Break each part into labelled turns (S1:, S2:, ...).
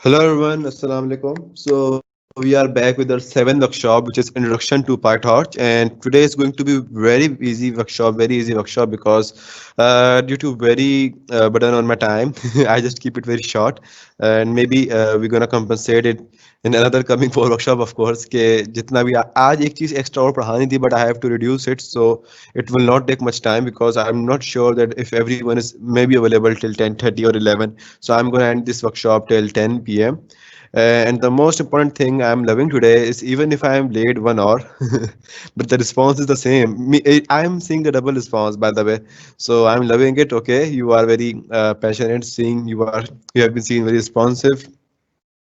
S1: Hello everyone, Assalamu alaikum. So we are back with our seventh workshop, which is Introduction to PyTorch, and today is going to be very easy workshop, very easy workshop because due to very burden on my time, I just keep it very short, and maybe we're gonna compensate it in another coming four workshop, of course. कि जितना भी आज एक चीज extra और पढ़ानी थी, but I have to reduce it, so it will not take much time because I'm not sure that if everyone is maybe available till 10:30 or 11. So I'm going to end this workshop till 10 p.m. And the most important thing I'm loving today is even if I am late 1 hour, but the response is the same. I'm seeing the double response, by the way. So I'm loving it. Okay, you are very passionate. Seeing you have been seen very responsive.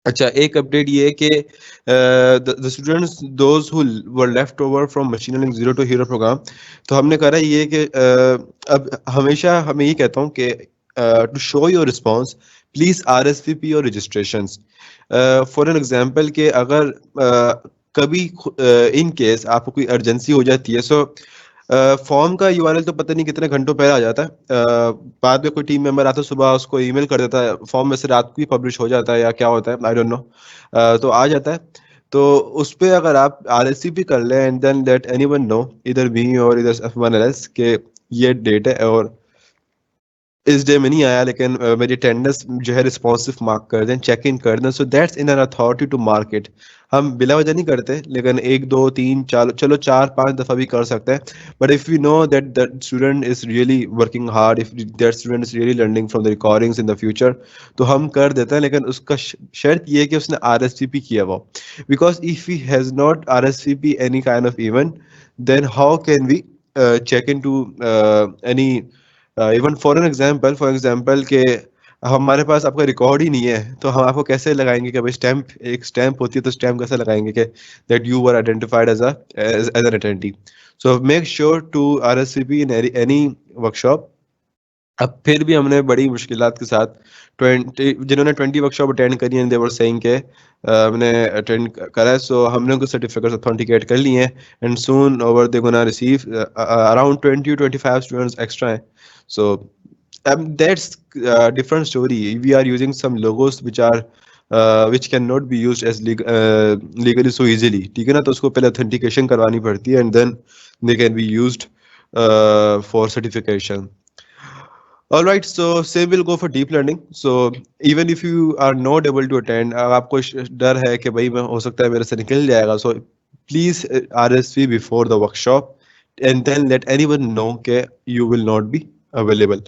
S1: अच्छा एक update ये है कि the students those who were left over from machine learning zero to hero program, तो हमने करा ये कि अब हमेशा हमें ये कहता हूँ कि to show your response please RSVP और रजिस्ट्रेशंस फॉर एन एग्जांपल कि अगर कभी इन केस आपको कोई अर्जेंसी हो जाती है, सो फॉर्म का यूआरएल तो पता नहीं कितने घंटों पहले आ जाता है, बाद में कोई टीम मेंबर आता है, सुबह उसको ईमेल कर देता है, फॉर्म में से रात को ही पब्लिश हो जाता है या क्या होता है, आई डोंट नो, तो आ जाता है। तो उस पे अगर आप RSVP कर लें and then let anyone know, इधर मी और इधर समवन एल्स, के ये डेट है और इस डे में नहीं आया, लेकिन मेरी अटेंडेंस जो है रिस्पॉन्सिव मार्क कर दें, चेक इन कर दें, so that's in an authority to mark it. हम बिला वजह नहीं करते, लेकिन एक दो तीन चार, चलो चार पांच दफा भी कर सकते हैं, but if you know that that student is really working hard, if that student is really learning from the recordings in the future, तो हम कर देते हैं, लेकिन उसका शर्त ये है कि उसने RSVP किया हुआ, because if he has not RSVP any kind of event, then how can we check into any even for example कि हमारे पास आपका रिकॉर्ड ही नहीं है, तो हम आपको कैसे लगाएंगे कि भाई स्टैम्प, एक स्टैम्प होती है तो स्टैम्प कैसे लगाएंगे कि that you were identified as an attendee. So make sure to RSVP in any workshop. अब फिर भी हमने बड़ी मुश्किलात के साथ 20 वर्कशॉप अटेंड करी हैं, देवर सेइंग के हमने अटेंड करा है, सो हमने उनको सर्टिफिकेट्स ऑथेंटिकेट कर लिए हैं, and soon over they gonna receive around 20 to 25 students extra हैं। सो that's different story. We are using some logos which cannot be used as legally so easily, ठीक है ना, तो उसको पहले ऑथेंटिकेशन करवानी पड़ती है, and then they can be used for certification. All right, so same will go for deep learning. So even if you are not able to attend, आपको डर है कि भाई मैं हो सकता है मेरे से निकल जाएगा, so please RSV before the workshop and then let anyone know कि you will not be available.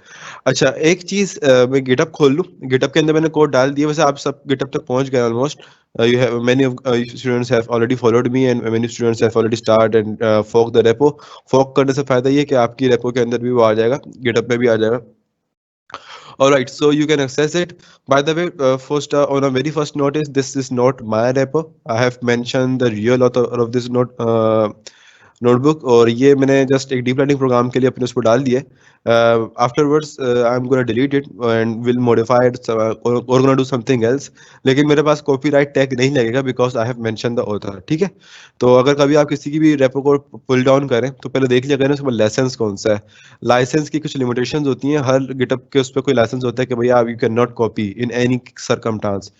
S1: अच्छा एक चीज मैं गिटअप खोल लूँ, गिटअप के अंदर मैंने कोड डाल दिया, वैसे आप सब गिटअप तक पहुंच गए almost. You have many of students have already followed me and many students have already started and fork the repo. Fork करने से फायदा ये है कि आपकी रेपो के अंदर भी वो आ जाएगा, गिटअप में भी आ जाएगा। All right, so you can access it. By the way, first on a very first notice, this is not my repo. I have mentioned the real author of this notebook, और ये मैंने just एक deep learning programme के लिए अपने उस पर डाल दिया। Afterwards I am gonna delete it and will modify it और गोना डू समथिंग एल्स, लेकिन मेरे पास कॉपीराइट टैग नहीं लगेगा because I have mention the author, ठीक है। तो अगर कभी आप किसी की भी रेपो को पुल डाउन करें तो पहले देख लिया करें उसमें लाइसेंस कौन सा है। लाइसेंस की कुछ लिमिटेशंस होती हैं, हर गिटअप के उस पर कोई लाइसेंस होता है कि भैया you can not copy in any circumstance.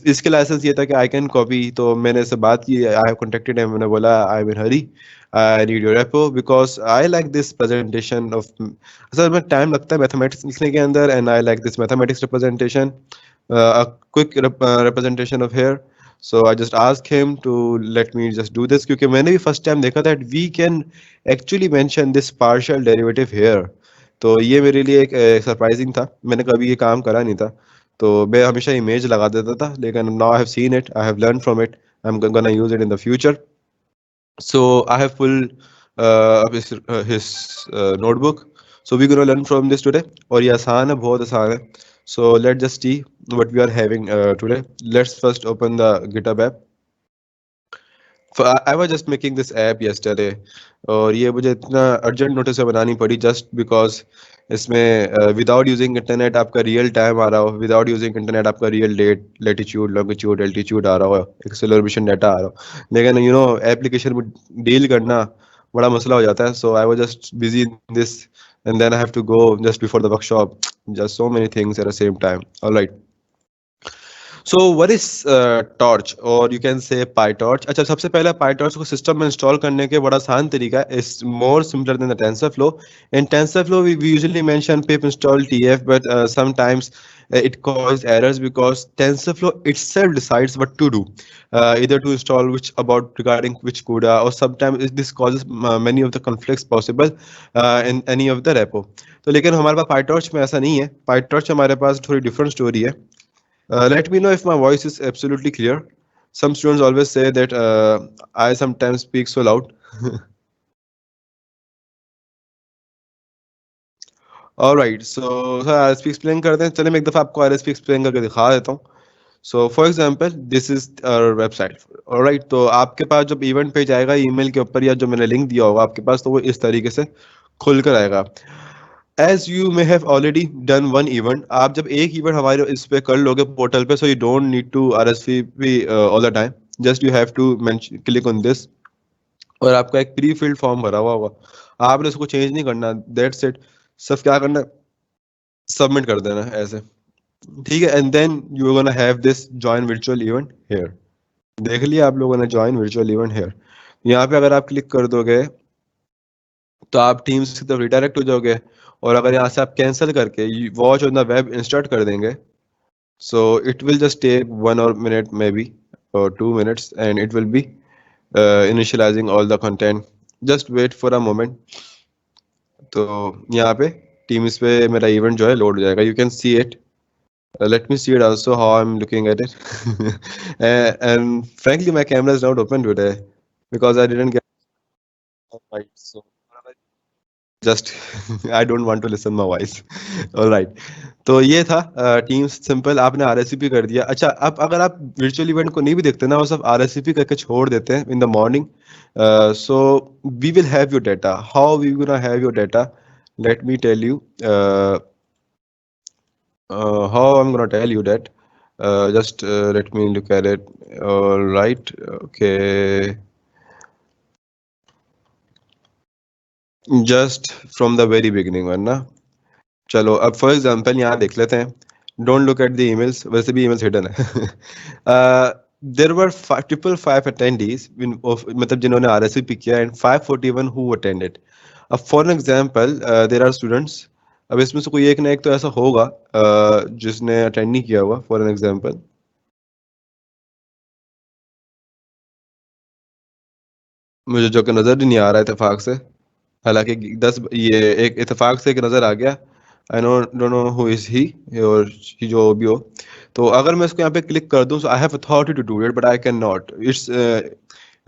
S1: इसके लाइसेंस ये था कि आई कैन कॉपी, तो मैंने इससे बात की, आई हैव कॉन्टेक्टेड हिम, मैंने बोला I am in Hari, I need your repo because I like this presentation of, असल में टाइम लगता है मैथमेटिक्स लिखने के अंदर, and I like this mathematics representation, a quick representation of here. So I just asked him to let me just do this क्योंकि मैंने भी फर्स्ट टाइम देखा that we can actually mention this partial derivative here. तो ये मेरे लिए एक surprising था, मैंने कभी ये काम करा नहीं था, तो मैं हमेशा इमेज लगा देता था, लेकिन now I have seen it, I have learned from it, I'm gonna use it in the future. So I have pulled his notebook. So we're gonna learn from this today. और ये आसान है, बहुत आसान है. So let's just see what we are having today. Let's first open the GitHub app. I was just making this app yesterday, और ये मुझे इतना अर्जेंट नोटिस से बनानी पड़ी just because इसमें विदाउट यूजिंग इंटरनेट आपका रियल टाइम आ रहा हो, विदाउट यूजिंग इंटरनेट आपका real date, latitude, longitude, altitude आ रहा हो, एक्सेलरेशन डाटा आ रहा हो, लेकिन यू नो एप्लीकेशन में डील करना बड़ा मसला हो जाता है। So I was just busy in this and then I have to go just before the workshop, just so many things at the same time. Alright, so what is torch और you can से PyTorch। अच्छा, सबसे पहले PyTorch को system में install करने के बड़ा आसान तरीका है, it's more simpler than the TensorFlow। In TensorFlow we usually mention pip install tf, but sometimes it causes errors because TensorFlow itself decides what to do, either to install which about regarding which CUDA, or sometimes this causes many of the conflicts possible in any of the repo। तो लेकिन हमारे पास PyTorch में ऐसा नहीं है। PyTorch हमारे पास थोड़ी different story है। Let me know if my voice is absolutely clear. Some students always say that I sometimes speak so loud. All right, so sir RSP explain करते हैं। चलिए मैं एक दफ़ा आपको RSP explain करके दिखा देता हूँ। So for example, this is our website. All right, तो आपके पास जब इवेंट पेज आएगा ईमेल के ऊपर, या जो मैंने लिंक दिया होगा आपके पास, तो वो इस तरीके से खुल कर आएगा। As you may have already done one event, आप जब एक इवेंट हमारे इस पे कर लोगे पोर्टल पे, so you don't need to RSVP all the time. Just you have to mention, click on this, और आपका एक प्री फिल्ड फॉर्म भरा हुआ होगा, आपने उसको चेंज नहीं करना। That's it. सब क्या करना है, सबमिट कर देना है ऐसे, ठीक है। And then you are gonna have this join virtual event here. देख लिया आप लोगों ने जॉइन वर्चुअल इवेंट हेयर। यहाँ पे अगर आप क्लिक कर दोगे तो आप टीम्स की तरफ रिडायरेक्ट हो जाओगे, और अगर यहाँ से आप कैंसिल करके वॉच ऑन द वेब इंस्टार्ट कर देंगे, so it will just take 1 or minute maybe, or 2 minutes, and it will be initializing all the content। just wait for a moment। तो यहाँ पे टीम्स पे मेरा इवेंट जो है लोड हो जाएगा, you can see it. let me see it also how I'm looking at it। and frankly my camera is not open today because I didn't get right, so just I don't want to listen my voice। all right, तो ये था teams simple, आपने RSVP कर दिया। अच्छा, अब अगर आप वर्चुअल इवेंट को नहीं भी देखते ना, वो सब RSVP करके छोड़ देते हैं in the morning, so we will have your data. How we gonna have your data, let me tell you how I'm gonna tell you that। just let me look at it। all right, okay, just from the very beginning वरना। चलो अब for example यहाँ देख लेते हैं। Don't look at the emails, वैसे भी emails hidden है। देयर वर 555 अटेंडीज, मतलब जिन्होंने RSVP किया, एंड 541 हु अटेंडेड। अब for example there are students, अब इसमें से कोई एक ना एक तो ऐसा होगा जिसने अटेंड नहीं किया हुआ। फॉर एन एग्जांपल मुझे जो कि नज़र ही नहीं आ रहा है इत्तेफाक से, हालांकि 10 ये एक इत्तेफाक से एक नज़र आ गया। I know don't know who is he और she जो भी हो। तो अगर मैं इसको यहाँ पे क्लिक कर दूँ, so I have authority to do it but I can not. It's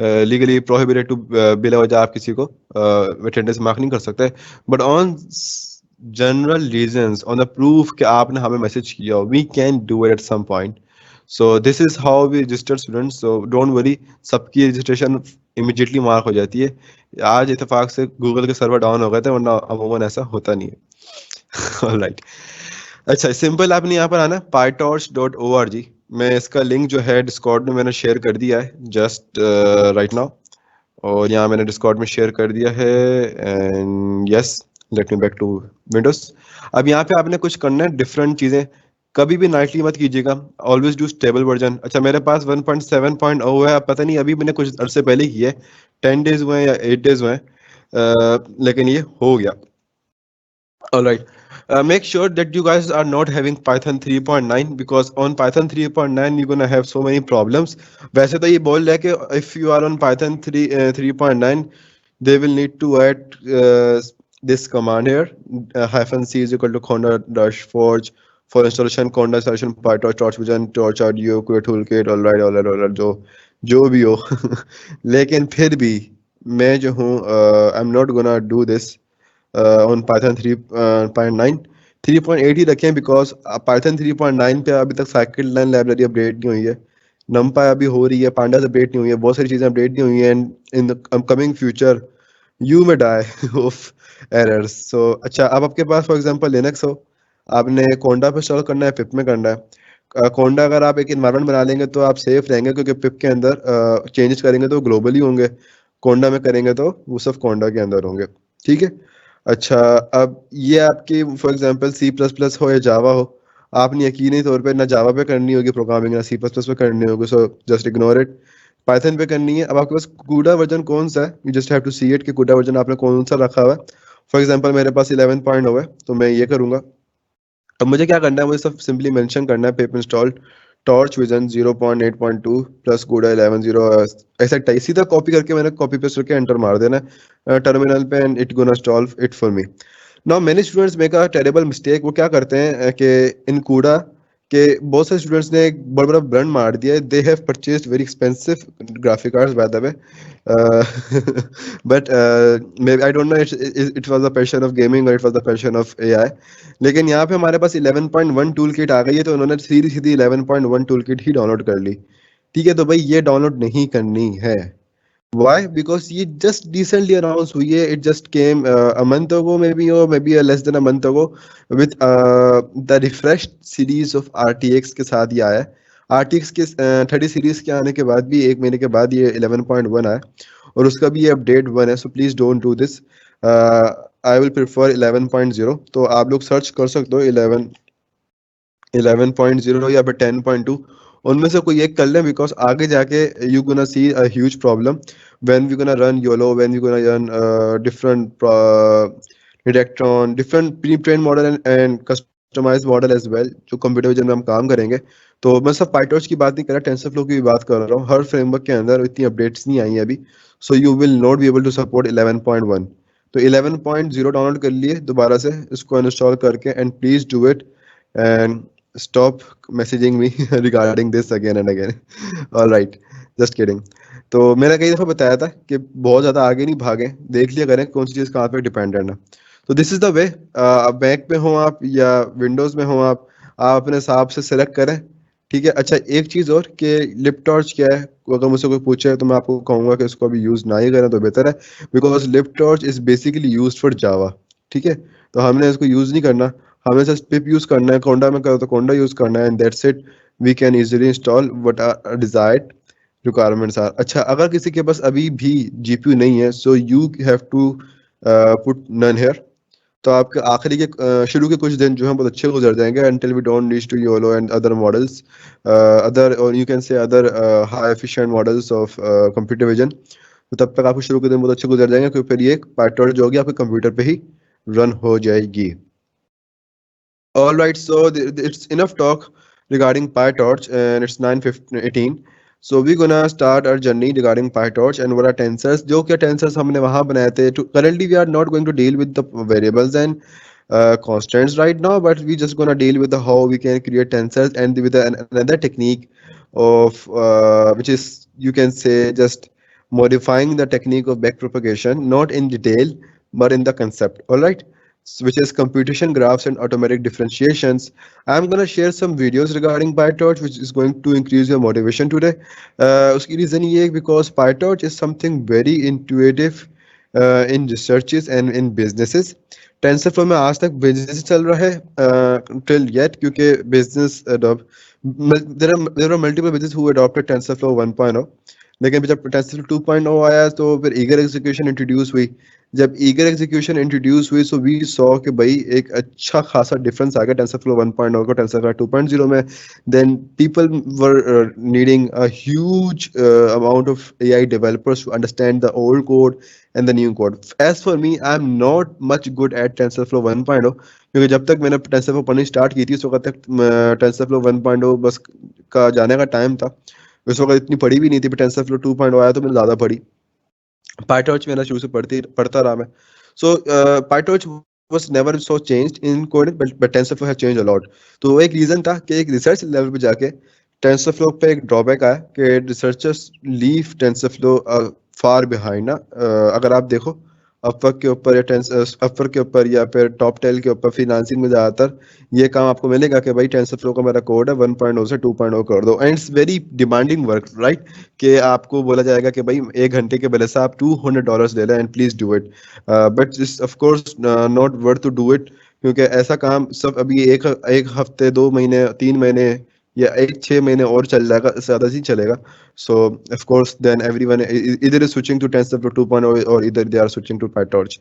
S1: legally prohibited to बिला वजह आप किसी को अटेंडेंस मार्क नहीं कर सकते। But on general reasons, on the proof कि आपने हमें मैसेज किया, we can do it at some point. So this is how we register students. So don't worry, सबकी रजिस्ट्रेशन इमिजिएटली मार्क हो जाती है। आज इत्तेफाक से गूगल के सर्वर डाउन हो गए थे, वरना अमूमन ऐसा होता नहीं है। ऑलराइट, अच्छा सिंपल आपने यहाँ पर आना pytorch.org। मैं इसका लिंक जो है डिस्कॉर्ड में मैंने शेयर कर दिया है जस्ट राइट नाउ, और यहाँ मैंने डिस्कॉर्ड में शेयर कर दिया है। And yes, let me back to Windows. अब यहाँ पे आपने कुछ करना है डिफरेंट चीज़ें। कभी भी नाइटली मत कीजिएगा, ऑलवेज डू स्टेबल वर्जन। अच्छा, मेरे पास 1.7.0 है, अब पता नहीं अभी मैंने कुछ अरसे पहले की है, 10 डेज हुए हैं या 8 डेज हुए हैं, लेकिन ये हो गया। Alright. Make sure that you guys are not having Python 3.9 because on Python 3.9 you're gonna have so many problems. वैसे तो ये बोल रहा है कि if you are on Python 3.9 they will need to add this command here, -c is equal to conda dash forge for installation conda installation PyTorch torchvision torch audio QA toolkit। all right, जो भी हो। लेकिन फिर भी मैं जो हूँ I'm not gonna do this on Python 3.9। 3.8 ही रखें बिकॉज Python 3.9 पे अभी तक साइकिल लाइन लाइब्रेरी अपडेट नहीं हुई है, numpy अभी हो रही है, pandas अपडेट नहीं हुई है, बहुत सारी चीज़ें अपडेट नहीं हुई हैं, and in the upcoming future you may die of errors. So अच्छा, अब आपके पास फॉर एग्जांपल लिनक्स हो, आपने कोंडा पे इंस्टॉल करना है, पिप में करना है। कोंडा अगर आप एक इन्वायरमेंट बना लेंगे तो आप सेफ रहेंगे, क्योंकि पिप के अंदर चेंजेस करेंगे तो ग्लोबली होंगे, कोंडा में करेंगे तो वो सब कोंडा के अंदर होंगे, ठीक है। अच्छा, अब ये आपकी फॉर एग्जांपल C++ हो या जावा हो, आपने यकीनी तौर पे ना जावा पे करनी होगी प्रोग्रामिंग, ना सी प्लस प्लस पे करनी होगी, so just ignore it. Python पे करनी है। अब आपके पास कूडा वर्जन कौन सा है, you just have to see it कि कूडा वर्जन आपने कौन सा रखा हुआ है। फॉर एग्जांपल मेरे पास 11.0 है, तो मैं ये करूंगा। अब मुझे क्या करना है, मुझे सब सिंपली मेंशन करना है पिप इंस्टॉल टॉर्च विजन 0.8.2 प्लस कूडा 11.0, ऐसा टाइप सीधा कॉपी करके मैंने कॉपी पेस्ट करके एंटर मार देना है टर्मिनल पे, and it gonna install it for me. Now many students make a terrible mistake. वो क्या करते हैं कि इन कूडा के बहुत सारे स्टूडेंट्स ने एक बड़ा बड़ा ब्रांड मार दिया है। They have purchased very expensive graphic cards by the way, but may I don't know it was the passion of gaming और it was the passion of AI. लेकिन यहाँ पे हमारे पास 11.1 टूल किट आ गई है, तो उन्होंने सीधी सीधी 11.1 टूल किट ही download कर ली। ठीक है, तो भाई ये डाउनलोड नहीं करनी है। Why? Because ये just recently announced हुई है. It just came a month ago, maybe, or maybe less than a month ago, with the refreshed series of RTX के साथ ये आया है। RTX के 30 सीरीज के आने के बाद भी 1 महीने के बाद ये 11.1 आया, और उसका भी ये अपडेट 1 है। So please don't do this. I will prefer 11.0। तो आप लोग सर्च कर सकते हो 11.0 या फिर 10.2, उनमें से कोई एक कर लें, बिकॉज आगे जाके you gonna see a huge problem when we gonna run YOLO, when we gonna run different Detectron, different pre train model and customize model as well, जो कंप्यूटर विजन में हम काम करेंगे। तो मैं सब पाइटॉर्च की बात नहीं कर रहा, टेंसरफ्लो की भी बात कर रहा हूँ। हर फ्रेमवर्क के अंदर इतनी अपडेट्स नहीं आई हैं अभी, so you will not be able to support 11.1। तो 11.0 डाउनलोड कर लिए दोबारा से, इसको इंस्टॉल करके, and please do it, and stop messaging me regarding this again and again. All right, just kidding. तो मैंने कई दफ़ा बताया था कि बहुत ज़्यादा आगे नहीं भागें, देख लिया करें कौन सी चीज़ कहाँ पे डिपेंडेंट है। तो this is the way. Mac पे हो आप या विंडोज़ में हो आप अपने हिसाब से सेलेक्ट करें। ठीक है। अच्छा, एक चीज़ और कि लिप टॉर्च क्या है, अगर मुझसे कोई पूछे तो मैं आपको कहूँगा कि इसको अभी यूज़ ना ही करें तो बेहतर है, because lip torch is basically use for Java. ठीक है, तो हमने इसको यूज़ नहीं करना, हमें जस्ट पिप यूज़ करना है। कोंडा में करो तो कोंडा यूज़ करना है, and that's it. We can easily install what are desired requirements are. अच्छा, अगर किसी के पास अभी भी जीपीयू नहीं है, so you have to put none here. तो आपके आखिरी के शुरू के कुछ दिन जो हैं बहुत अच्छे गुजर जाएंगे, until we don't reach to YOLO and other models, other, or you can say other high efficient models of computer vision। तो तब तक आपके शुरू के दिन बहुत अच्छे गुजर जाएंगे, क्योंकि फिर ये पाइथन जो होगी आपके कंप्यूटर पे ही रन हो जाएगी। All right, so it's enough talk regarding PyTorch, and it's 9:18. So we're gonna start our journey regarding PyTorch and what are tensors. जो क्या tensors हमने वहाँ बनाए थे। Currently we are not going to deal with the variables and constants right now, but we just gonna deal with the how we can create tensors, and with another technique of which is, you can say, just modifying the technique of backpropagation, not in detail but in the concept. All right, which is computation graphs and automatic differentiations. I'm going to share some videos regarding PyTorch, which is going to increase your motivation today. उसकी reason ये है because PyTorch is something very intuitive in researches and in businesses. TensorFlow में आज तक business चल रहा है till yet, क्योंकि business there are multiple businesses who adopted TensorFlow 1.0, लेकिन जब TensorFlow 2.0 आया तो फिर ईगर एग्जीक्यूशन इंट्रोड्यूस हुई। जब ईगर एग्जीक्यूशन इंट्रोड्यूस हुई, सो वी सॉ कि भाई एक अच्छा खासा डिफरेंस आ गया TensorFlow 1.0 को TensorFlow 2.0 में। Then people were needing a huge amount of AI developers to understand the old code and the new code. As for me, I'm not much good at TensorFlow 1.0, क्योंकि जब तक मैंने TensorFlow पढ़नी start की थी उस वक्त तक TensorFlow 1.0 बस का जाने का टाइम था। उस वक्त इतनी पढ़ी भी नहीं थी, TensorFlow 2.0 आया तो मैंने ज़्यादा पढ़ी। PyTorch मेरा शुरू से पढ़ता रहा मैं। So PyTorch was never so changed in coding, but TensorFlow has changed a lot. तो एक रीजन था कि एक रिसर्च लेवल पे जाके TensorFlow पे एक ड्रॉबैक आया कि researchers leave TensorFlow far behind ना। अगर आप देखो अपवर्क के ऊपर या अपवर्क के ऊपर या फिर टॉप टेल के ऊपर फ्रीलांसिंग में ज़्यादातर ये काम आपको मिलेगा कि भाई TensorFlow का मेरा कोड है 1.0 से 2.0 कर दो, and it's very demanding work, right. कि आपको बोला जाएगा कि भाई 1 घंटे के बदले से आप $200 ले लें, and please do it. But it's of course not worth to do it, क्योंकि ऐसा काम सब अभी एक एक हफ्ते, 2 महीने, 3 महीने या 1-6 महीने और चल जाएगा, इससे ज़्यादा नहीं चलेगा. So of course then everyone either is switching to TensorFlow 2.0 or either they are switching to PyTorch.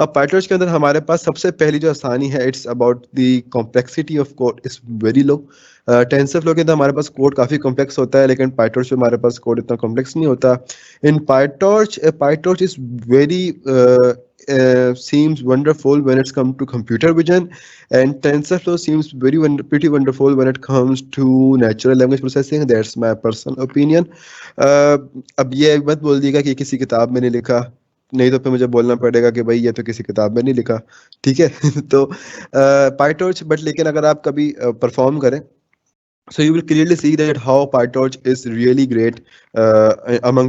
S1: अब PyTorch के अंदर हमारे पास सबसे पहली जो आसानी है, it's about the complexity of code is very low. TensorFlow के अंदर हमारे पास कोड काफ़ी कॉम्प्लेक्स होता है, लेकिन PyTorch में हमारे पास कोड इतना कॉम्प्लेक्स नहीं होता. इन PyTorch is very seems wonderful when it's come to computer vision, and TensorFlow seems pretty wonderful when it comes to natural language processing. That's my personal opinion. अब ये मत बोल दिएगा कि किसी किताब में नहीं लिखा, नहीं तो फिर मुझे बोलना पड़ेगा कि भाई ये तो किसी किताब में नहीं लिखा, ठीक है. तो PyTorch, बट लेकिन अगर आप कभी परफॉर्म करें, so you will clearly see that how PyTorch is really great among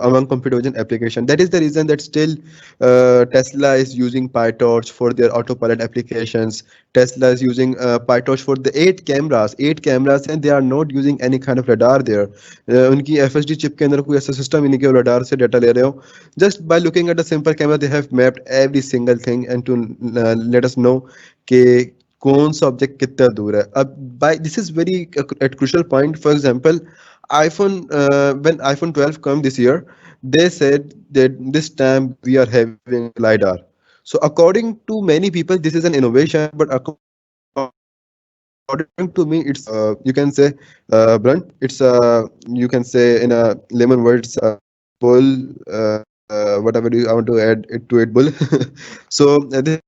S1: among computer vision application. That is the reason that still Tesla is using PyTorch for their autopilot applications. Tesla is using PyTorch for the 8 cameras, and they are not using any kind of radar there. उनकी FSD chip के अंदर कोई ऐसा system ही नहीं कि वो radar से data ले रहे हो. Just by looking at a simple camera, they have mapped every single thing and to let us know कि कौन सा ऑब्जेक्ट कितना दूर है. अब by this is very at crucial point. For example, iPhone, when iPhone 12 come this year, they said that this time we are having LiDAR. So according to many people, this is an innovation, but according to me, it's you can say blunt. It's you can say in a lemon words, bull. Whatever you I want to add it to it, bull. So this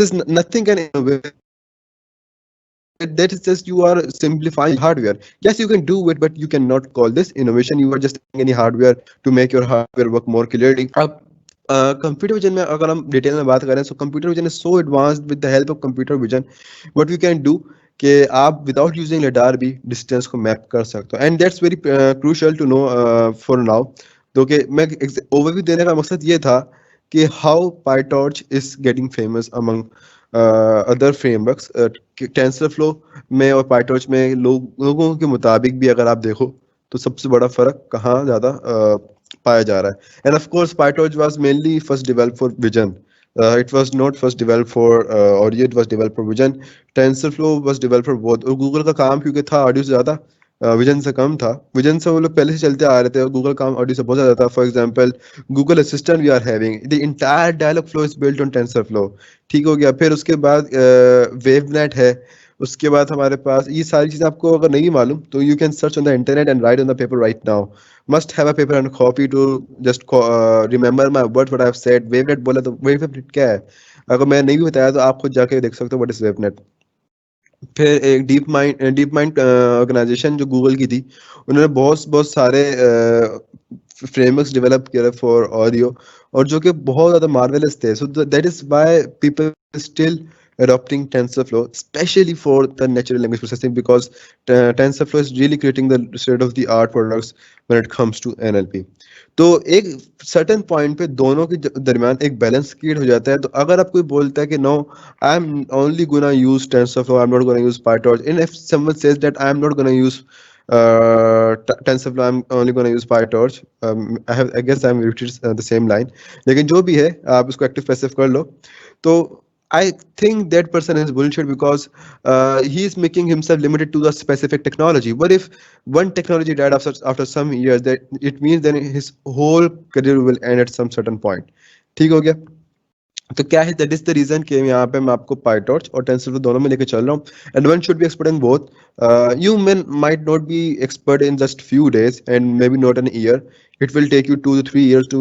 S1: is nothing can innovate. That is just you are simplifying hardware. Yes, you can do it, but you cannot call this innovation. You are just adding any hardware to make your hardware work more clearly. अब computer vision में अगर हम detail में बात करें, so computer vision is so advanced with the help of computer vision. What you can do कि आप without using radar भी डिस्टेंस को मैप कर सकते हो, and that's very crucial to know for now. तो कि मैं ओवरव्यू देने का मकसद ये था कि how PyTorch is getting famous among other frameworks. TensorFlow में और PyTorch में लोगों के मुताबिक भी अगर आप देखो तो सबसे बड़ा फर्क कहाँ ज़्यादा पाया जा रहा है. End of course PyTorch was mainly first developed for vision. It was not first developed for audio, it was developed for vision. TensorFlow was developed for both. और गूगल का काम क्योंकि था ऑडियो से ज़्यादा, विजन से कम था. विजन से वो लोग पहले से चलते आ रहे थे, और गूगल काम ऑडियो से बहुत ज़्यादा था. For example, Google assistant we are having, the entire dialogue flow is built on TensorFlow. ठीक हो गया. फिर उसके बाद वेवनेट है. उसके बाद हमारे पास ये सारी चीज़ें आपको अगर नहीं मालूम तो you can search on the internet and write on the paper right now. Must have a paper and copy to just remember my words what I have said. WaveNet बोला तो वेवनेट क्या है, अगर मैं नहीं भी बताया तो आप खुद जाके देख सकते हो व्हाट इज वेवनेट. फिर एक डीप माइंड ऑर्गेनाइजेशन जो गूगल की थी, उन्होंने बहुत बहुत सारे फ्रेमवर्क्स डेवलप किए फॉर ऑडियो, और जो कि बहुत ज़्यादा मार्वेलस थे. So that is why people still adopting TensorFlow, especially for the natural language processing, because TensorFlow is really creating the state of the art products when it comes to NLP. तो एक certain point पे दोनों के दरमियान एक balance create हो जाता है. तो अगर आप कोई बोलता है कि no, I am only gonna use TensorFlow, I am not gonna use PyTorch, and if someone says that I am not gonna use TensorFlow, I'm only gonna use PyTorch, I guess I'm repeated the same line. लेकिन जो भी है आप उसको active passive कर लो. तो I think that person is bullshit, because he is making himself limited to the specific technology. What if one technology died after some years? That it means then his whole career will end at some certain point. ठीक हो गया. तो क्या है, that is the reason कि यहाँ पे मैं आपको PyTorch और TensorFlow दोनों में लेके चल रहा हूँ. And one should be expert in both. You man might not be expert in just few days and may be not an year. It will take you 2 to 3 years to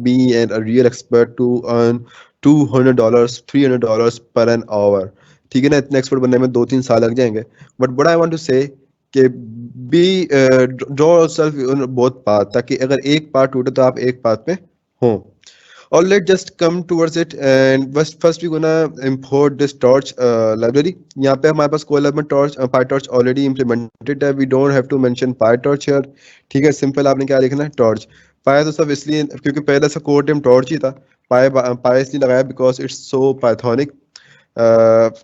S1: be a real expert to earn $200, $300 per an hour. ठीक है ना, इतने expert बनने में 2-3 साल लग जाएंगे. But what I want to say कि be draw yourself in both path, ताकि अगर एक पार्ट टूटे तो आप एक पाथ में हो. Or let's just come towards it, and first we're gonna import this torch library. यहाँ पे हमारे पास कोलैब में PyTorch already implemented है. We don't have to mention PyTorch here. ठीक है, सिंपल आपने क्या लिखना है, torch. पाया तो सब इसलिए क्योंकि पहले से कोड नेम torch ही था. पाया इसलिए लगाया because it's so Pythonic.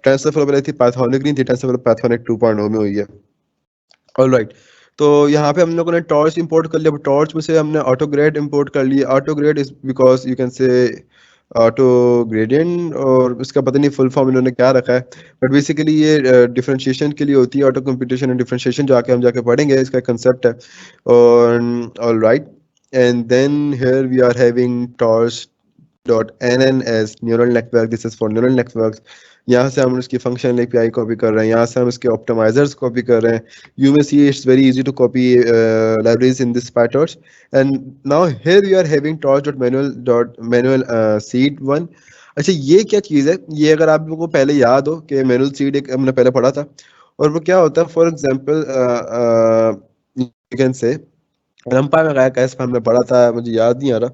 S1: TensorFlow पहले थी Pythonic नहीं थी, TensorFlow Pythonic 2.0 में हुई है. Alright. तो यहाँ पे हम लोगों ने टॉर्च इंपोर्ट कर लिया. टॉर्च में से हमने ऑटोग्रेड इंपोर्ट कर लिया. Autograd is because you can say auto gradient, और इसका पता नहीं फुल फॉर्म इन्होंने क्या रखा है, बट बेसिकली ये डिफरेंशिएशन के लिए होती है, ऑटो कंप्यूटेशन एंड डिफरेंशिएशन जाके हम जाके पढ़ेंगे, इसका कंसेप्ट है। और all right, and then here we are having torch dot N N S neural network, this is for neural network. यहाँ से हम उसकी फंक्शनल एपीआई कॉपी कर रहे हैं, यहाँ से हम इसके ऑप्टिमाइजर्स कॉपी कर रहे हैं। You may see it's very easy to copy libraries in this PyTorch. And now here we are having torch.manual seed one. अच्छा, ये क्या चीज़ है? ये अगर आप लोगों को पहले याद हो कि मैनुअल सीड एक हमने पहले पढ़ा था, और वो क्या होता है, फॉर एग्जांपल यू कैन से रंपा में गया कैसे हमने पढ़ा था, मुझे याद नहीं आ रहा।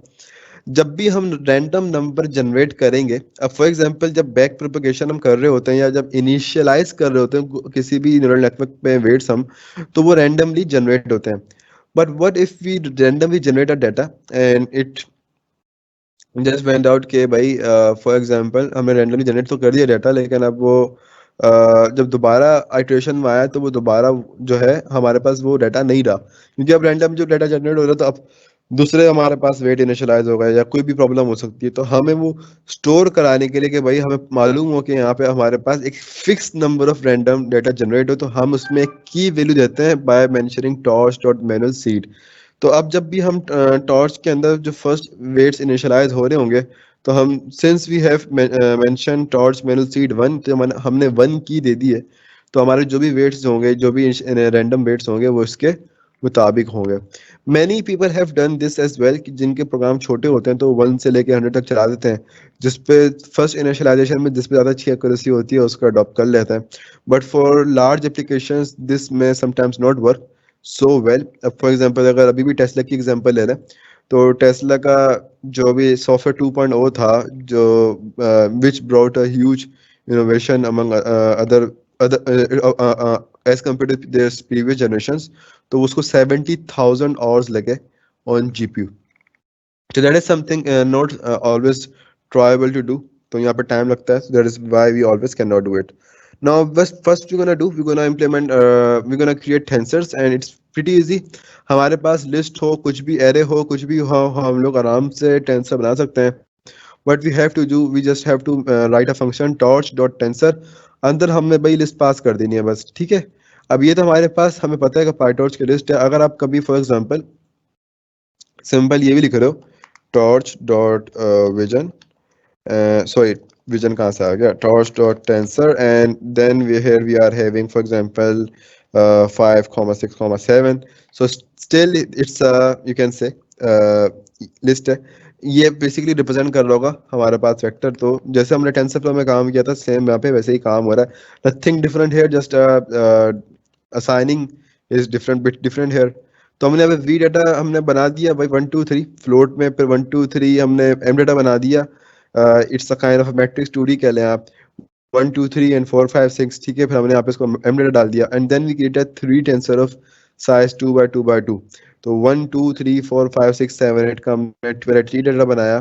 S1: जब भी हम रैंडम नंबर जनरेट करेंगे, अब फॉर एग्जांपल जब बैक प्रोपगेशन हम कर रहे होते हैं या जब इनिशियलाइज कर रहे होते हैं किसी भी न्यूरल नेटवर्क पे वेट्स हम, तो वो रैंडमली जनरेट होते हैं। But what if we randomly generate a data and it just went out के भाई, फॉर एग्जांपल हमने रैंडमली जनरेट तो कर दिया डाटा, लेकिन अब वो जब दोबारा आइट्रेशन में आया तो वो दोबारा जो है हमारे पास वो डाटा नहीं रहा, क्योंकि अब रैंडम जो डाटा जनरेट हो रहा था, अब दूसरे हमारे पास वेट इनिशियलाइज हो गए या कोई भी प्रॉब्लम हो सकती है, तो हमें वो स्टोर कराने के लिए कि भाई हमें मालूम हो कि यहाँ पे हमारे पास एक fix number of random data generate हो, तो हम उसमें एक की वैल्यू देते हैं by mentioning torch dot manual seed. तो अब जब भी हम टॉर्च के अंदर जो फर्स्ट वेट्स इनिशियलाइज हो रहे होंगे, तो हम since we have mention torch manual seed one, तो हमने वन की दे दी है, तो हमारे जो भी वेट्स होंगे, जो भी रैंडम वेट्स होंगे, वो इसके मुताबिक होंगे। Many people have done this as well, कि जिनके प्रोग्राम छोटे होते हैं तो 1 से लेके 100 तक चला देते हैं, जिस पे फर्स्ट इनिशियलाइजेशन में जिस पे ज़्यादा अच्छी एक्यूरेसी होती है उसको अडॉप्ट कर लेते हैं। But for large applications this में sometimes not work so well. अब फॉर एग्जांपल अगर अभी भी टेस्ला की एग्जांपल ले लें, तो टेस्ला का जो भी सॉफ्टवेयर 2.0 था, जो which brought a huge innovation among other as compare to their previous generations, तो उसको 70,000 आवर्स लगे on GPU. So that is something not always tryable to do. तो यहाँ पे टाइम लगता है, so that is why we always cannot do it. Now first we're gonna do, we're gonna implement we're gonna create tensors and it's pretty easy. हमारे पास list हो, कुछ भी array हो, कुछ भी हो, हम लोग आराम से टेंसर बना सकते हैं। What we have to do, we just have to write a function torch dot tensor, अंदर हमने भाई लिस्ट पास कर देनी है बस, ठीक है। अब ये तो हमारे पास हमें पता है कि पाइटॉर्च की लिस्ट है। अगर आप कभी फॉर एग्जांपल सिंपल ये भी लिख रहे हो, torch dot vision, sorry, vision कहाँ से आ गया, torch dot tensor, and then we are having for example 5,6,7, so still it's a, you can say list है। ये बेसिकली रिप्रेजेंट कर रहा होगा हमारे पास वेक्टर, तो जैसे हमने टेंसर फ्लो में काम किया था सेम यहाँ पे वैसे ही काम हो रहा है, nothing different here, just assigning is different, bit different here. तो हमने अभी वी डाटा हमने बना दिया भाई 1 2 3 फ्लोट में, फिर 1 2 3 हमने एम डाटा बना दिया, it's a kind of matrix 2D कह लें आप, 1 2 3 एंड 4 5 6, ठीक है। फिर हमने यहाँ पे इसको एम डाटा डाल दिया and then we created 3 tensor of size 2 by 2 by 2। तो 1 2 3 4 5 6 7 8 का हमने 3 डाटा बनाया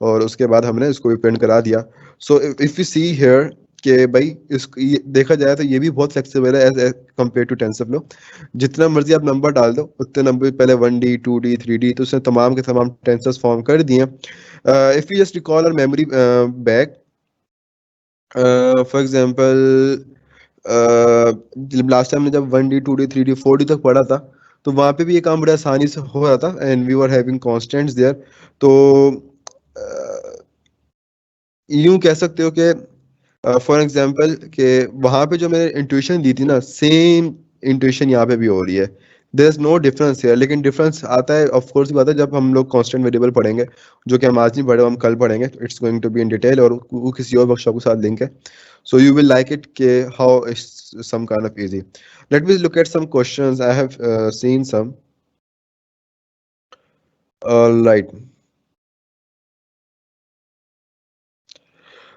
S1: और उसके बाद हमने इसको भी प्रिंट करा दिया। So if you see here कि भाई इसको देखा जाए तो ये भी बहुत फ्लेक्सिबल है एज कम्पेयर टू टेंसरफ्लो। जितना मर्जी आप नंबर डाल दो, उतने नंबर पहले 1D 2D 3D, तो उसने तमाम के तमाम टेंसर्स फॉर्म कर दिए। If you just recall our memory back, for example last time ने जब 1D 2D 3D 4D तक पढ़ा था, तो वहाँ पे भी ये काम बड़े आसानी से हो रहा था and we were having constants there. तो यूं कह सकते हो कि फॉर एग्जांपल कि वहाँ पे जो मैंने इंट्यूशन दी थी ना, सेम इंट्यूशन यहाँ पे भी हो रही है, देयर इज नो डिफरेंस है। लेकिन डिफरेंस आता है ऑफ कोर्स की बात है जब हम लोग कांस्टेंट वेरिएबल पढ़ेंगे, जो कि हम आज नहीं पढ़े, हम कल पढ़ेंगे। It's going to be in detail और वो किसी और वर्कशॉप के साथ लिंक है, so you will like it के how it's some kind of easy. Let me look at some questions I have seen some. Alright,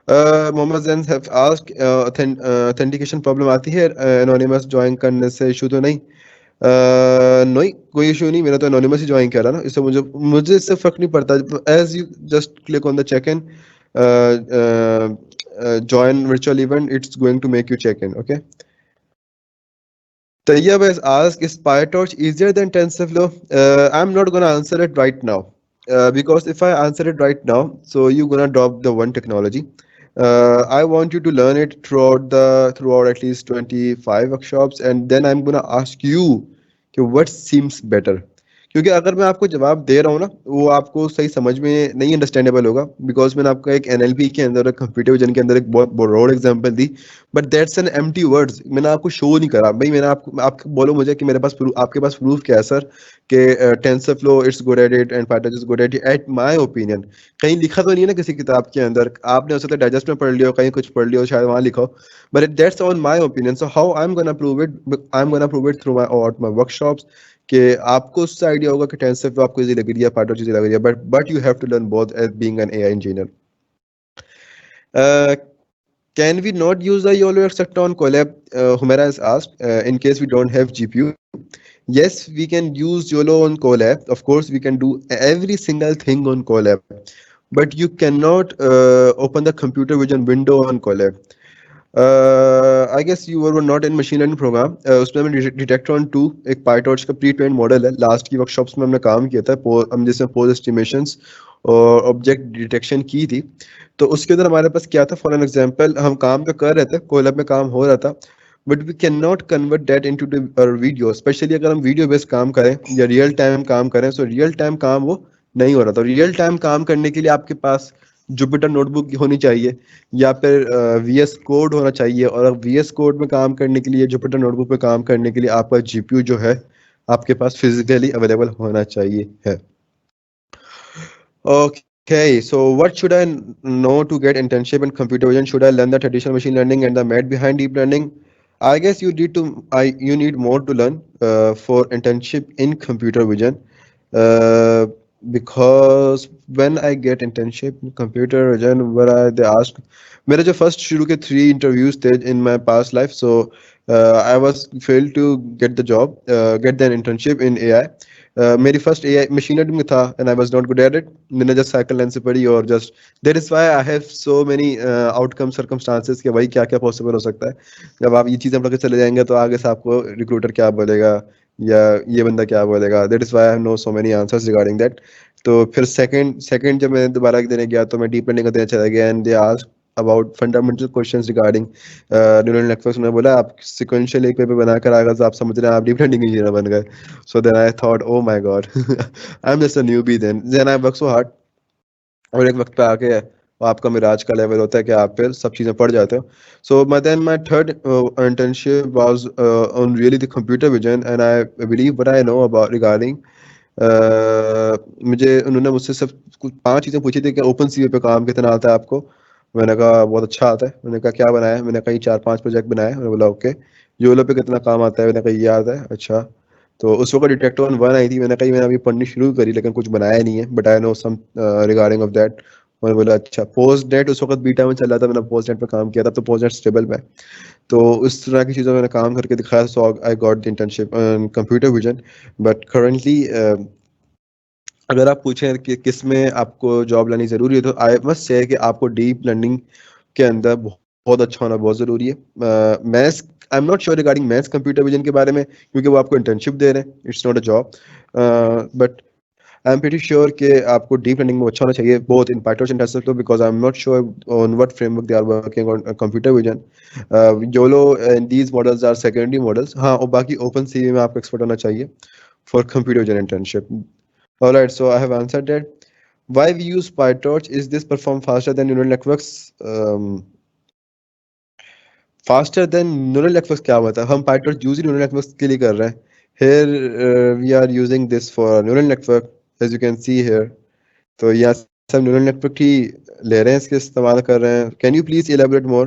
S1: Mohammad Zain have asked authentication problem आती है एनोनिमस ज्वाइन करने से, इशू तो नहीं? नहीं, कोई इशू नहीं, मेरा तो एनोनिमस ही ज्वाइन कर रहा ना, इससे मुझे मुझे इससे फर्क नहीं पड़ता। As you just click on the check in join virtual event, it's going to make you check in, okay? Tayyab has asked, is PyTorch easier than TensorFlow? I'm not going to answer it right now. Because if I answer it right now, so you're gonna drop the one technology. I want you to learn it throughout at least 25 workshops, and then I'm gonna ask you कि what seems better. क्योंकि अगर मैं आपको जवाब दे रहा हूँ ना, वो आपको सही समझ में नहीं अंडरस्टैंडेबल होगा, बिकॉज मैंने आपको एक एनएलपी के अंदर, कंप्यूटर विजन के अंदर एक बहुत ब्रॉड एग्जांपल दी, but that's an empty words, मैंने आपको शो नहीं करा भाई। मैंने आपको बोलो मुझे कि मेरे पास आपके पास प्रूफ क्या है सर कि TensorFlow it's good at it and Python is good at my opinion. कहीं लिखा तो नहीं है ना किसी किताब के अंदर, आपने हो सकता है डाइजेस्ट में पढ़ लिया हो, कहीं कुछ पढ़ लिया हो, शायद वहां लिखा हो, but that's on my opinion. So how I am gonna prove it through my workshops, कि आपको उससे आइडिया होगा कि टेंसरफ्लो आपको इजी लग रही है, पाइथन इजी लग रही है, but you have to learn both as being an AI engineer. Can we not use the YOLO etc on Colab? Humera has asked, in case we don't have GPU. Yes, we can use YOLO on Colab. Of course, we can do every single thing on Colab, but you cannot open the computer vision window on Colab. I guess you were not in machine learning program. उसमें हमने Detectron 2 एक PyTorch का pre train model है, last की workshops में हमने काम किया था, हम जिसमें पोज एस्टिमेशंस और ऑब्जेक्ट डिटेक्शन की थी। तो उसके अंदर हमारे पास क्या था, फॉर एन एग्जांपल हम काम तो कर रहे थे, कोलैब में काम हो रहा था, but we can not convert that into video, especially अगर हम वीडियो बेस्ड काम करें या रियल टाइम काम करें। सो रियल टाइम काम वो नहीं हो रहा था। रियल टाइम काम करने के लिए आपके पास जुपिटर नोटबुक होनी चाहिए, या फिर वीएस कोड होना चाहिए, और वीएस कोड में काम करने के लिए, जुपिटर नोटबुक पे काम करने के लिए आपका जीपीयू जो है आपके पास फिजिकली अवेलेबल होना चाहिए है। Okay, so what should I know to get internship in computer vision? Should I learn the traditional machine learning and the math behind deep learning? I guess you need more to learn for internship in computer vision. Uh, because when I get internship in computer vision, where they asked, मेरे जो first शुरू के 3 interviews थे in my past life, so I was failed to get the internship in AI. मेरी first A machine learning में था and I was not good at it. मैंने just cycle line से पढ़ी और just that is why I have so many outcome circumstances कि भाई क्या क्या पॉसिबल हो सकता है। जब आप ये चीज़ें पढ़ के चले जाएंगे तो आगे से आपको रिक्रूटर क्या बोलेगा या ये बंदा क्या बोलेगा, that is why I know so many answers regarding that. तो फिर सेकंड जब मैं दोबारा देने गया तो मैं डीप लर्निंग का देना चला गया and they asked about fundamental questions regarding neural networks. उन्होंने बोला आप सिक्वेंशियल एक पेपर बनाकर आएगा तो आप समझ रहे हैं आप डीप लर्निंग इंजीनियर बन गए। So then I thought, oh my God, I'm just a newbie then. Then I worked so hard. और एक वक्त पे आके वो आपका मिराज का लेवल होता है कि आप फिर सब चीज़ें पढ़ जाते हो। सो then my third internship was on really the computer vision and I believe what I know about regarding मुझे उन्होंने मुझसे सब कुछ 5 चीज़ें पूछी थी कि ओपन सीवी पे काम कितना आता है आपको। मैंने कहा बहुत अच्छा आता है। मैंने कहा क्या बनाया है? मैंने कहा ये 4-5 प्रोजेक्ट बनाए। उन्होंने बोला ओके। योलो पे कितना काम आता है? मैंने कहा ये आता है। अच्छा। तो उस वक्त डिटेक्टिव 1 आई थी। मैंने कहा मैंने अभी पढ़नी शुरू करी लेकिन कुछ बनाया नहीं है, but I know some regarding of that. उन्होंने बोला अच्छा। पोस्ट नेट उस वक्त बीटा में चल रहा था, मैंने पोस्ट नेट पे काम किया था, तो पोस्ट नेट स्टेबल पे। तो इस तरह की चीज़ों मैंने काम करके दिखाया। So I got the internship in computer vision. But currently अगर आप पूछें कि किस में आपको जॉब लेनी ज़रूरी है, तो आई मस्ट से कि आपको डीप लर्निंग के अंदर बहुत अच्छा होना बहुत ज़रूरी है। Maths I am not sure regarding maths computer vision के बारे में, क्योंकि वो आपको इंटर्नशिप दे रहे हैं, it's not a job. But I am pretty sure कि आपको डीप लर्निंग में अच्छा होना चाहिए, both in Python and TensorFlow, because I am not sure on what framework they are working on computer vision. YOLO and these models are secondary models. हाँ, और बाकी open CV में आपको एक्सपर्ट होना चाहिए for computer vision internship. All right, so I have answered that. Why we use PyTorch? Is this perform faster than neural networks? Faster than neural networks क्या होता है? हम PyTorch use ही neural networks के लिए कर रहे हैं। Here we are using this for neural network, as you can see here. तो यहाँ से हम neural network ही ले रहे हैं, इसके इस्तेमाल कर रहे हैं। Can you please elaborate more?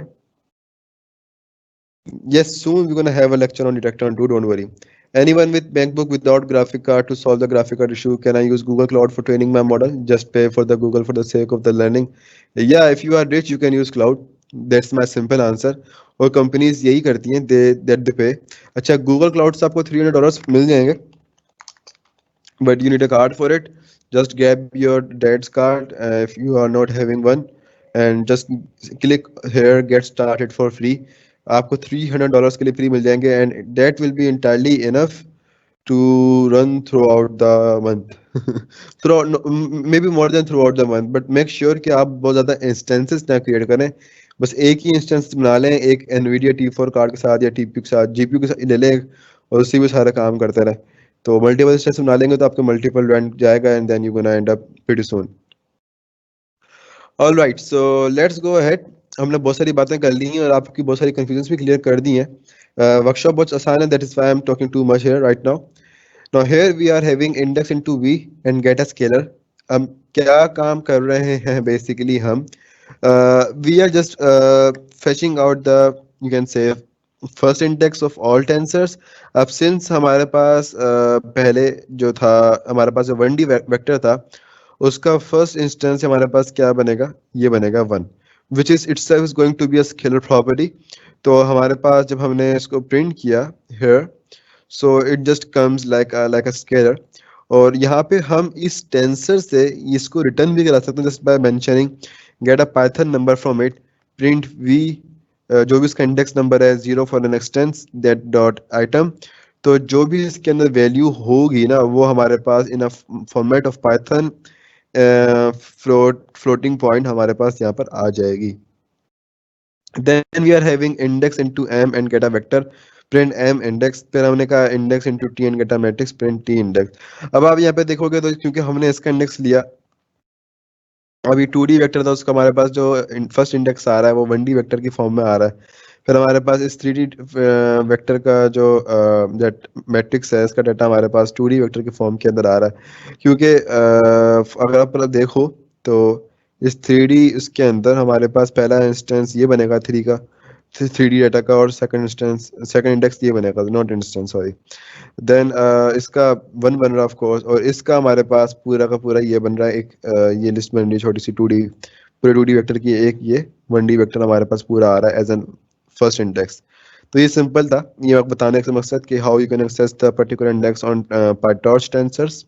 S1: Yes, soon we're gonna have a lecture on detector on 2, don't worry. Anyone with MacBook without graphic card to solve the graphic card issue, can I use Google Cloud for training my model? Just pay for the Google for the sake of the learning. Yeah, if you are rich, you can use cloud. That's my simple answer. और companies यही करती हैं, दे पे। अच्छा, Google cloud से आपको $300 मिल जाएंगे, but you need a card for it. Just grab your dad's card if you are not having one, and just click here get started for free. आपको $300 के लिए फ्री मिल जाएंगे, and that will be entirely enough to run throughout the month. throughout no, maybe more than throughout the month, but make sure कि आप बहुत ज़्यादा instances ना create करें. बस एक ही इंस्टेंस बना लें, एक NVIDIA T4 कार्ड के साथ या TPU के साथ, GPU के साथ ले लें और उसी में सारा काम करते रहें. तो मल्टीपल इंस्टेंस बना लेंगे तो आपका मल्टीपल रन जाएगा and then you gonna end up pretty soon. All right, so let's go ahead. हमने बहुत सारी बातें कर ली हैं और आपकी बहुत सारी कंफ्यूजन भी क्लियर कर दी हैं. वर्कशॉप बहुत आसान है, that is why I am talking too much here right now. Now here we are having index into v and get a scalar. हम क्या काम कर रहे हैं बेसिकली? हम we are just fetching out the, you can say, first index of all tensors. अब since हमारे पास पहले जो था, हमारे पास जो 1D वेक्टर था, उसका फर्स्ट इंस्टेंस हमारे पास क्या बनेगा? ये बनेगा 1, which is itself is going to be a scalar property. तो हमारे पास जब हमने इसको प्रिंट किया here, so it just comes like a scalar. और यहाँ पे हम इस टेंसर से इसको रिटर्न भी करा सकते हैं just by mentioning get a Python number from it, print v, जो भी इसका इंडेक्स नंबर है 0 for an extents that dot item. तो जो भी इसके अंदर वैल्यू होगी ना, वो हमारे पास in a format of Python floating point हमारे पास यहाँ पर आ जाएगी. Then we are having index into m and get a vector, print m index. फिर हमने कहा index into t and get a matrix, print t index. अब आप यहाँ पे देखोगे तो क्योंकि हमने इसका इंडेक्स लिया, अभी 2D वेक्टर था, उसका हमारे पास जो फर्स्ट इंडेक्स आ रहा है वो 1D वेक्टर की फॉर्म में आ रहा है. फिर हमारे पास इस 3D वेक्टर का जो दैट मैट्रिक्स है, इसका डाटा हमारे पास 2D वेक्टर की फॉर्म के अंदर आ रहा है. क्योंकि अगर आप देखो तो इस 3D इसके अंदर हमारे पास पहला इंस्टेंस ये बनेगा 3 का, 3D डाटा का, और सेकंड इंडेक्स ये बनेगा, नॉट इंस्टेंस सॉरी. देन इसका 1 बन रहा है ऑफ कोर्स, और इसका हमारे पास पूरा का पूरा ये बन रहा है एक ये लिस्ट बन रही है छोटी सी 2D, पूरे 2D वेक्टर की एक ये 1D वेक्टर हमारे पास पूरा आ रहा है एज एन फर्स्ट इंडेक्स. तो ये सिंपल था, ये आपको बताने का मकसद कि how you can access the particular index on PyTorch tensors.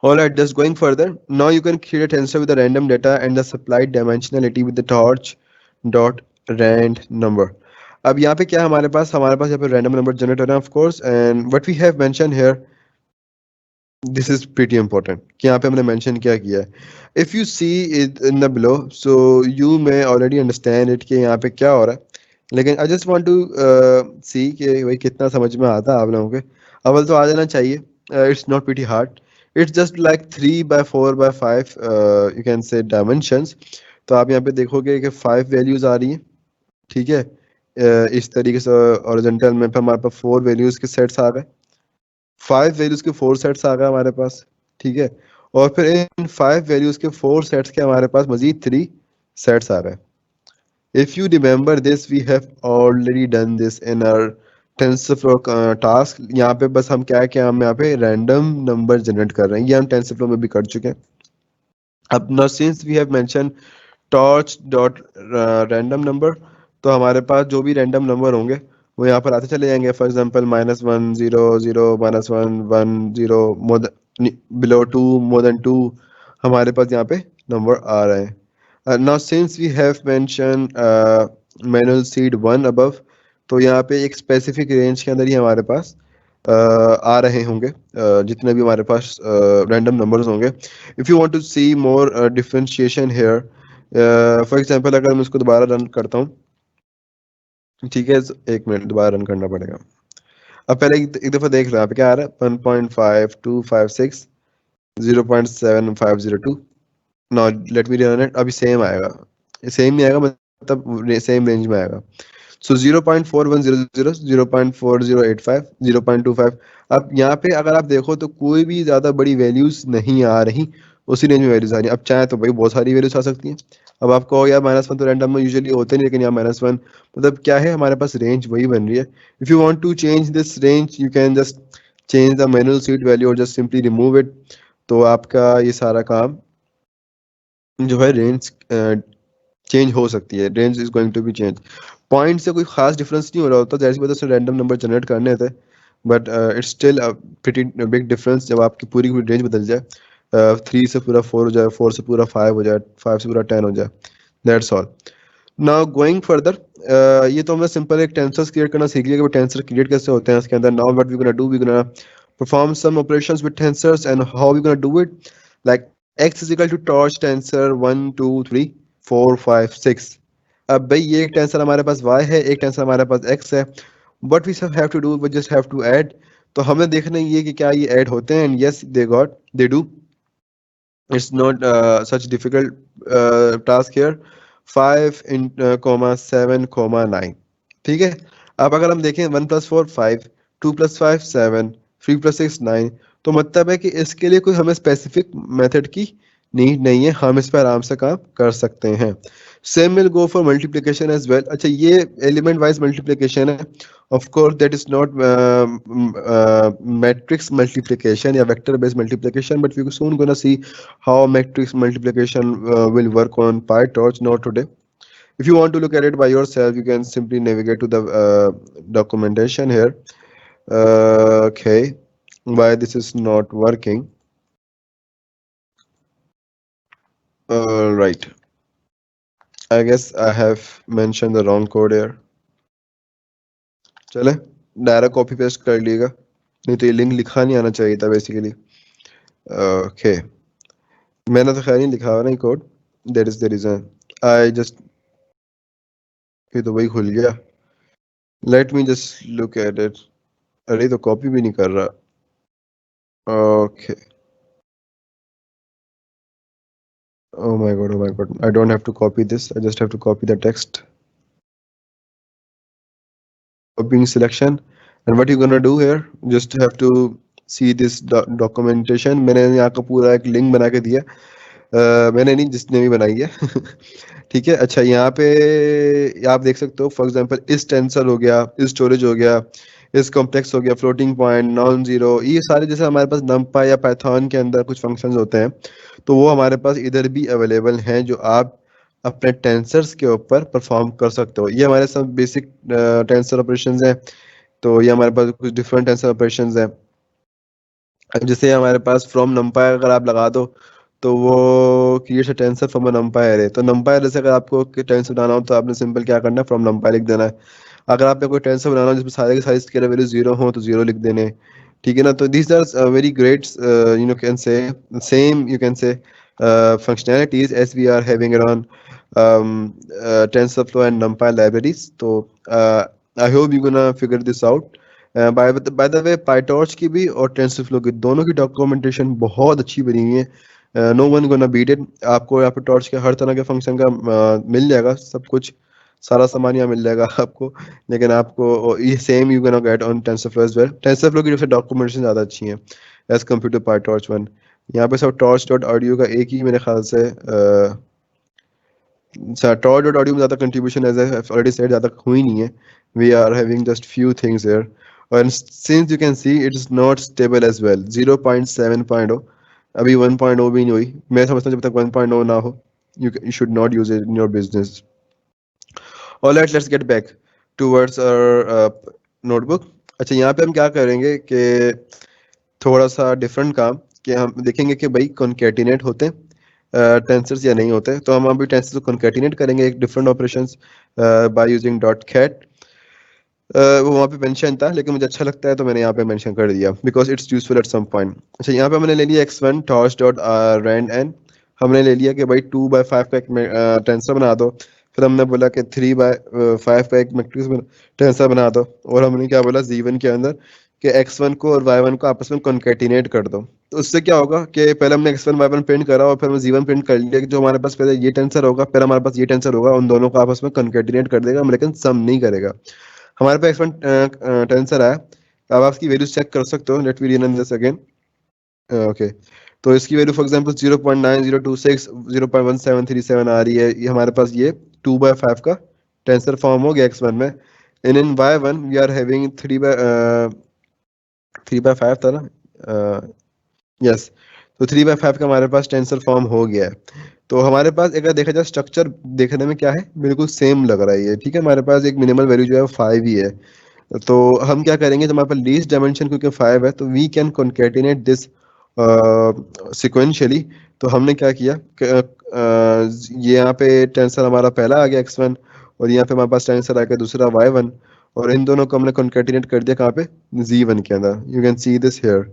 S1: Alright, just going further. Now you can create a tensor with the random data and the supplied dimensionality with the torch dot rand number. अब यहाँ पे क्या हमारे पास यहाँ पे random number generate हो रहा है of course, and what we have mentioned here, this is pretty important कि यहाँ पे हमने mention क्या किया है. If you see it in the below, so you may already understand it कि यहाँ पे क्या हो रहा है. लेकिन I just want to see कि भाई कितना समझ में आता है आप लोगों के. अव्वल तो आ जाना चाहिए. It's not pretty hard. It's just like 3 by 4 by 5 you can say dimensions. तो आप यहाँ पे देखोगे कि 5 वैल्यूज आ रही हैं, ठीक है. इस तरीके से हॉरिजॉन्टल में हमारे पास 4 वैल्यूज के सेट्स आ गए, 5 वैल्यूज के 4 सेट्स आ गए हमारे पास, ठीक है. और फिर इन 5 वैल्यूज के 4 सेट्स के हमारे पास मजीद 3 सेट्स आ गए. If you remember this, we have already done this in our TensorFlow task. यहाँ पे बस हम क्या है कि हम यहाँ पे random number generate कर रहे हैं, ये हम TensorFlow में भी कर चुके हैं. अब now since we have mentioned torch dot random number, तो हमारे पास जो भी random number होंगे वो यहाँ पर आते चले जाएंगे. For example -1 0 0 -1 1 0 below 2 more than 2 हमारे पास यहाँ पे नंबर आ रहे हैं. Now since we have mentioned manual seed 1 above, तो यहाँ पे एक स्पेसिफिक रेंज के अंदर ही हमारे पास आ रहे होंगे जितने भी हमारे पास रैंडम नंबर्स होंगे. If you want to see more differentiation here, for example अगर मैं इसको दोबारा रन करता हूँ, ठीक है, एक मिनट दोबारा रन करना पड़ेगा. अब पहले एक दफ़ा देख लो यहाँ पे क्या आ रहा है, 1.5256 0.7502. Now let me run it. अभी सेम आएगा, सेम नहीं आएगा मतलब सेम रेंज में आएगा. सो 0.4100 0.4085 0.25. अब यहाँ पे अगर आप देखो तो कोई भी ज़्यादा बड़ी वैल्यूज नहीं आ रही, उसी रेंज में वैल्यूज आ रही हैं. अब चाहे तो भाई बहुत सारी वैल्यूज आ सकती हैं. अब आप कहो यार -1 तो रैंडम में यूजुअली होते नहीं, लेकिन यहाँ -1 मतलब क्या है, हमारे पास रेंज वही बन रही है. If you want to change this range you can just change the manual seed value और जस्ट सिंपली रिमूव इट. तो आपका ये सारा काम जो है रेंज चेंज हो सकती है, range is going to be change. Point से कोई खास डिफरेंस नहीं हो रहा होता, जैसी वजह से रैंडम नंबर जनरेट करने थे, but it's still pretty big difference जब आपकी पूरी पूरी रेंज बदल जाए. 3 से पूरा 4 हो जाए, 4 से पूरा 5 हो जाए, 5 से पूरा 10 हो जाए. That's all. Now going further, ये तो हमने सिंपल एक टेंसर्स क्रिएट करना सीख लिया कि वो टेंसर क्रिएट कैसे होते हैं इसके अंदर. Now what we gonna do, we gonna perform some operations with tensors. And how we gonna do it? Like x is equal to torch tensor 1 2 3 4 5 6. अब भाई ये एक टेंसर हमारे पास y है, एक टेंसर हमारे पास x है. What we have to do, we just have to add. तो हमें देखना ये कि क्या ये ऐड होते हैं. And yes, they do. It's not such difficult task here. 5 in comma 7 comma 9. ठीक है. अब अगर हम देखें 1 + 4 5, 2 + 5 7, 3 + 6 9. तो मतलब है कि इसके लिए कोई हमें स्पेसिफिक मेथड की नीड नहीं है, हम इस पर आराम से काम कर सकते हैं. Same will go for multiplication as well. अच्छा ये एलिमेंट वाइज मल्टीप्लिकेशन है. Of course that is not matrix multiplication या vector based multiplication, but we soon gonna see how matrix multiplication will work on PyTorch, not today. If you want to look at it by yourself, you can simply navigate to the documentation here. Okay, why this is not working? Right. I guess I have mentioned the wrong code here. चले direct copy paste कर लीजिएगा, नहीं तो ये link लिखा नहीं आना चाहिए था बेसिकली. ओके मैंने तो खैर नहीं लिखा हुआ ना ये code, that is the reason. I just ये तो वही खुल गया. Let me just look at it. अरे तो कॉपी भी नहीं कर रहा. Okay oh my god, I don't have to copy this, I just have to copy the text. Copying selection. And what you're gonna do here, just have to see this documentation. मैंने यहाँ का पूरा एक link बना के दिया. मैंने नहीं, जिसने भी बनाई है. ठीक है. अच्छा यहाँ पे आप देख सकते हो फॉर एग्जांपल इस टेंसर हो गया, इस स्टोरेज हो गया, इस कॉम्प्लेक्स हो गया, फ्लोटिंग पॉइंट, नॉन जीरो, ये सारे जैसे हमारे पास numpy या पाइथन के अंदर कुछ फंक्शंस होते हैं, तो वो हमारे पास इधर भी अवेलेबल हैं जो आप अपने टेंसर्स के ऊपर परफॉर्म कर सकते हो. ये हमारे सब बेसिक टेंसर ऑपरेशंस हैं. तो ये हमारे पास कुछ डिफरेंट टेंसर ऑपरेशंस हैं. जैसे हमारे पास फ्रॉम नंपाई अगर आप लगा दो तो वो creates a tensor from a नंपाई array. तो नंपाई एरे से अगर आपको टेंसर बनाना हो तो आपने सिंपल क्या करना है, फ्रॉम नंपाई लिख देना है. अगर आपने कोई टेंसर बनाना हो जिसमें सारे के सारे स्केलर वैल्यू जीरो हो तो जीरो लिख देने. ठीक है ना. तो these are very great you know can say same you can say functionalities as we are having around TensorFlow and NumPy libraries. तो I hope you're gonna figure this out. Bye the way PyTorch की भी और TensorFlow की दोनों की documentation बहुत अच्छी बनी हुई है. No one gonna beat it. आपको यहाँ पे टॉर्च के हर तरह के फंक्शन का मिल जाएगा, सब कुछ सारा सामान यहाँ मिल जाएगा आपको. लेकिन आपको ये same you gonna get on TensorFlow as well. TensorFlow की जो डॉक्यूमेंटेशन ज़्यादा अच्छी है एज कम्पेयर टू PyTorch 1. यहाँ पे सब torch.audio का एक ही मेरे ख्याल से torch.audio में ज़्यादा contribution as I already said ज़्यादा हुई नहीं है. We are having just few things here. And since you can see it is not stable as well. 0.7.0 अभी 1.0 भी नहीं हुई. मैं समझता हूँ जब तक 1.0 ना हो you should not use it in your business. Alright, let's get back towards our notebook. अच्छा यहाँ पे हम क्या करेंगे कि थोड़ा सा डिफरेंट काम कि हम देखेंगे कि भाई कॉन्केटिनेट होते हैं टेंसर्स या नहीं होते. तो हम अभी टेंसर्स को कॉन्केटिनेट करेंगे एक different operations by using .cat. वो वहाँ पे मेंशन था लेकिन मुझे अच्छा लगता है तो मैंने यहाँ पे मेंशन कर दिया because it's useful at some point. अच्छा यहाँ पे हमने ले लिया x1 torch.rand. हमने ले लिया कि भाई 2/5 का एक टेंसर बना दो. फिर हमने बोला कि 3/5 का एक मैट्रिक्स टेंसर बना दो. और हमने क्या बोला z1 के अंदर कि x1 को और y1 को आपस में कॉन्केटिनेट कर दो. तो उससे क्या होगा कि पहले हमने x1 y1 प्रिंट करा और फिर हमने z1 प्रिंट कर लिया कि जो हमारे पास पहले ये टेंसर होगा फिर हमारे पास ये टेंसर होगा, उन दोनों को आपस में कॉन्केटिनेट कर देगा लेकिन सम नहीं करेगा. हमारे पास x1 टेंसर है. अब आप इसकी वैल्यूज चेक कर सकते हो. Let me run this again. Okay तो इसकी वैल्यू फॉर एग्जांपल 0.9026 0.1737 आ रही है. ये हमारे पास ये 2/5 का टेंसर फॉर्म हो गया x1 में. And in y1 we are having 3/5 था ना. यस तो 3/5 का हमारे पास टेंसर फॉर्म हो गया है. तो हमारे पास अगर देखा जाए स्ट्रक्चर देखने में क्या है, बिल्कुल सेम लग रहा है ये. ठीक है. हमारे पास एक मिनिमल वैल्यू जो है वो 5 ही है. तो हम क्या करेंगे जब हमारे पास लीस्ट डायमेंशन क्योंकि 5 है तो we can concatenate this sequentially. तो हमने क्या किया ये यहाँ पे टेंसर हमारा पहला आ गया x1 और यहाँ पे हमारे पास आंसर आ गया दूसरा y1, और इन दोनों को हमने कॉन्केटिनेट कर दिया कहाँ पे, z1 के अंदर. You can see this here,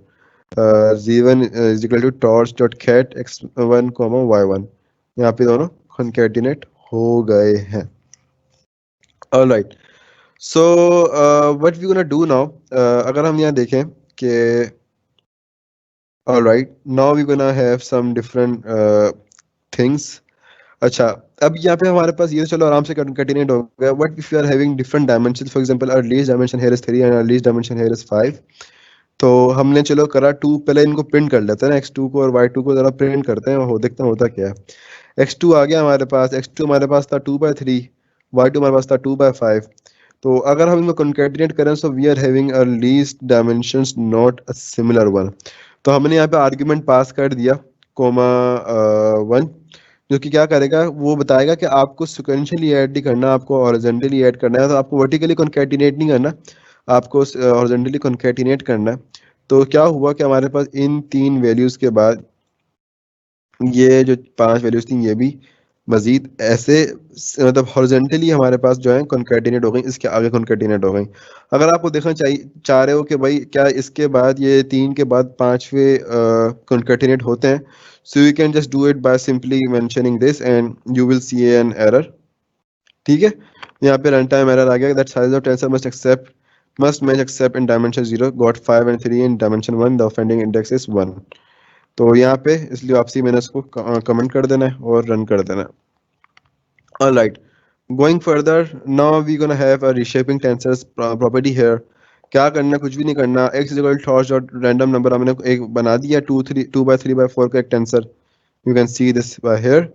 S1: z1 is equal to torch dot cat x1 y1. यहाँ पे दोनों कॉन्केटिनेट हो गए हैं. Alright, so what we gonna do now, अगर हम यहाँ देखें कि alright now we gonna have some different things. अच्छा, अब यहाँ पे हमारे पास ये तो चलो आराम से कंटिन्यूट हो गया. What if you are having different dimensions, for example our least dimension here is 3 and our least dimension here is 5. तो हमने चलो करा 2, पहले इनको प्रिंट कर लेते हैं ना, x2 को और y2 को जरा प्रिंट करते हैं, हो देखते हैं होता क्या है. x2 आ गया हमारे पास, x2 हमारे पास था 2/3, y2 हमारे पास था 2/5. तो अगर हम इनको कंकैटिनेट करें, so we are having a least dimensions not a similar one. तो हमने यहाँ पे आर्ग्यूमेंट पास कर दिया कोमा 1, जो कि क्या करेगा, वो बताएगा कि आपको सिक्वेंशियली ऐड नहीं करना, आपको हॉरिजॉन्टली ऐड करना है. तो आपको वर्टिकली कॉन्कैटिनेट नहीं करना, आपको हॉरिजॉन्टली कॉन्कैटिनेट करना है. तो क्या हुआ कि हमारे पास इन 3 वैल्यूज के बाद ये जो 5 वैल्यूज थी ये भी मजीद ऐसे मतलब हॉरिजॉन्टली हमारे पास जो है कॉन्कैटिनेट हो गई, इसके आगे कॉन्कैटिनेट हो गई. अगर आपको देखना चाहिए चाह रहे हो कि भाई क्या इसके बाद ये 3 के बाद 5वें कॉन्कैटिनेट होते हैं, so you can just do it by simply mentioning this and you will see an error. ठीक है, यहाँ पे रन टाइम एरर आ गया, that size of tensor must match except in dimension 0 got 5 and 3 in dimension 1, the offending index is 1. तो यहाँ पे इसलिए वापसी मैंने इसको कमेंट कर देना है और रन कर देना है. Alright, going further, now we gonna have a reshaping tensors property here. क्या करना, कुछ भी नहीं करना, x is equal to torch dot random number हमने एक बना दिया 2/3/4 का एक tensor. You can see this by here.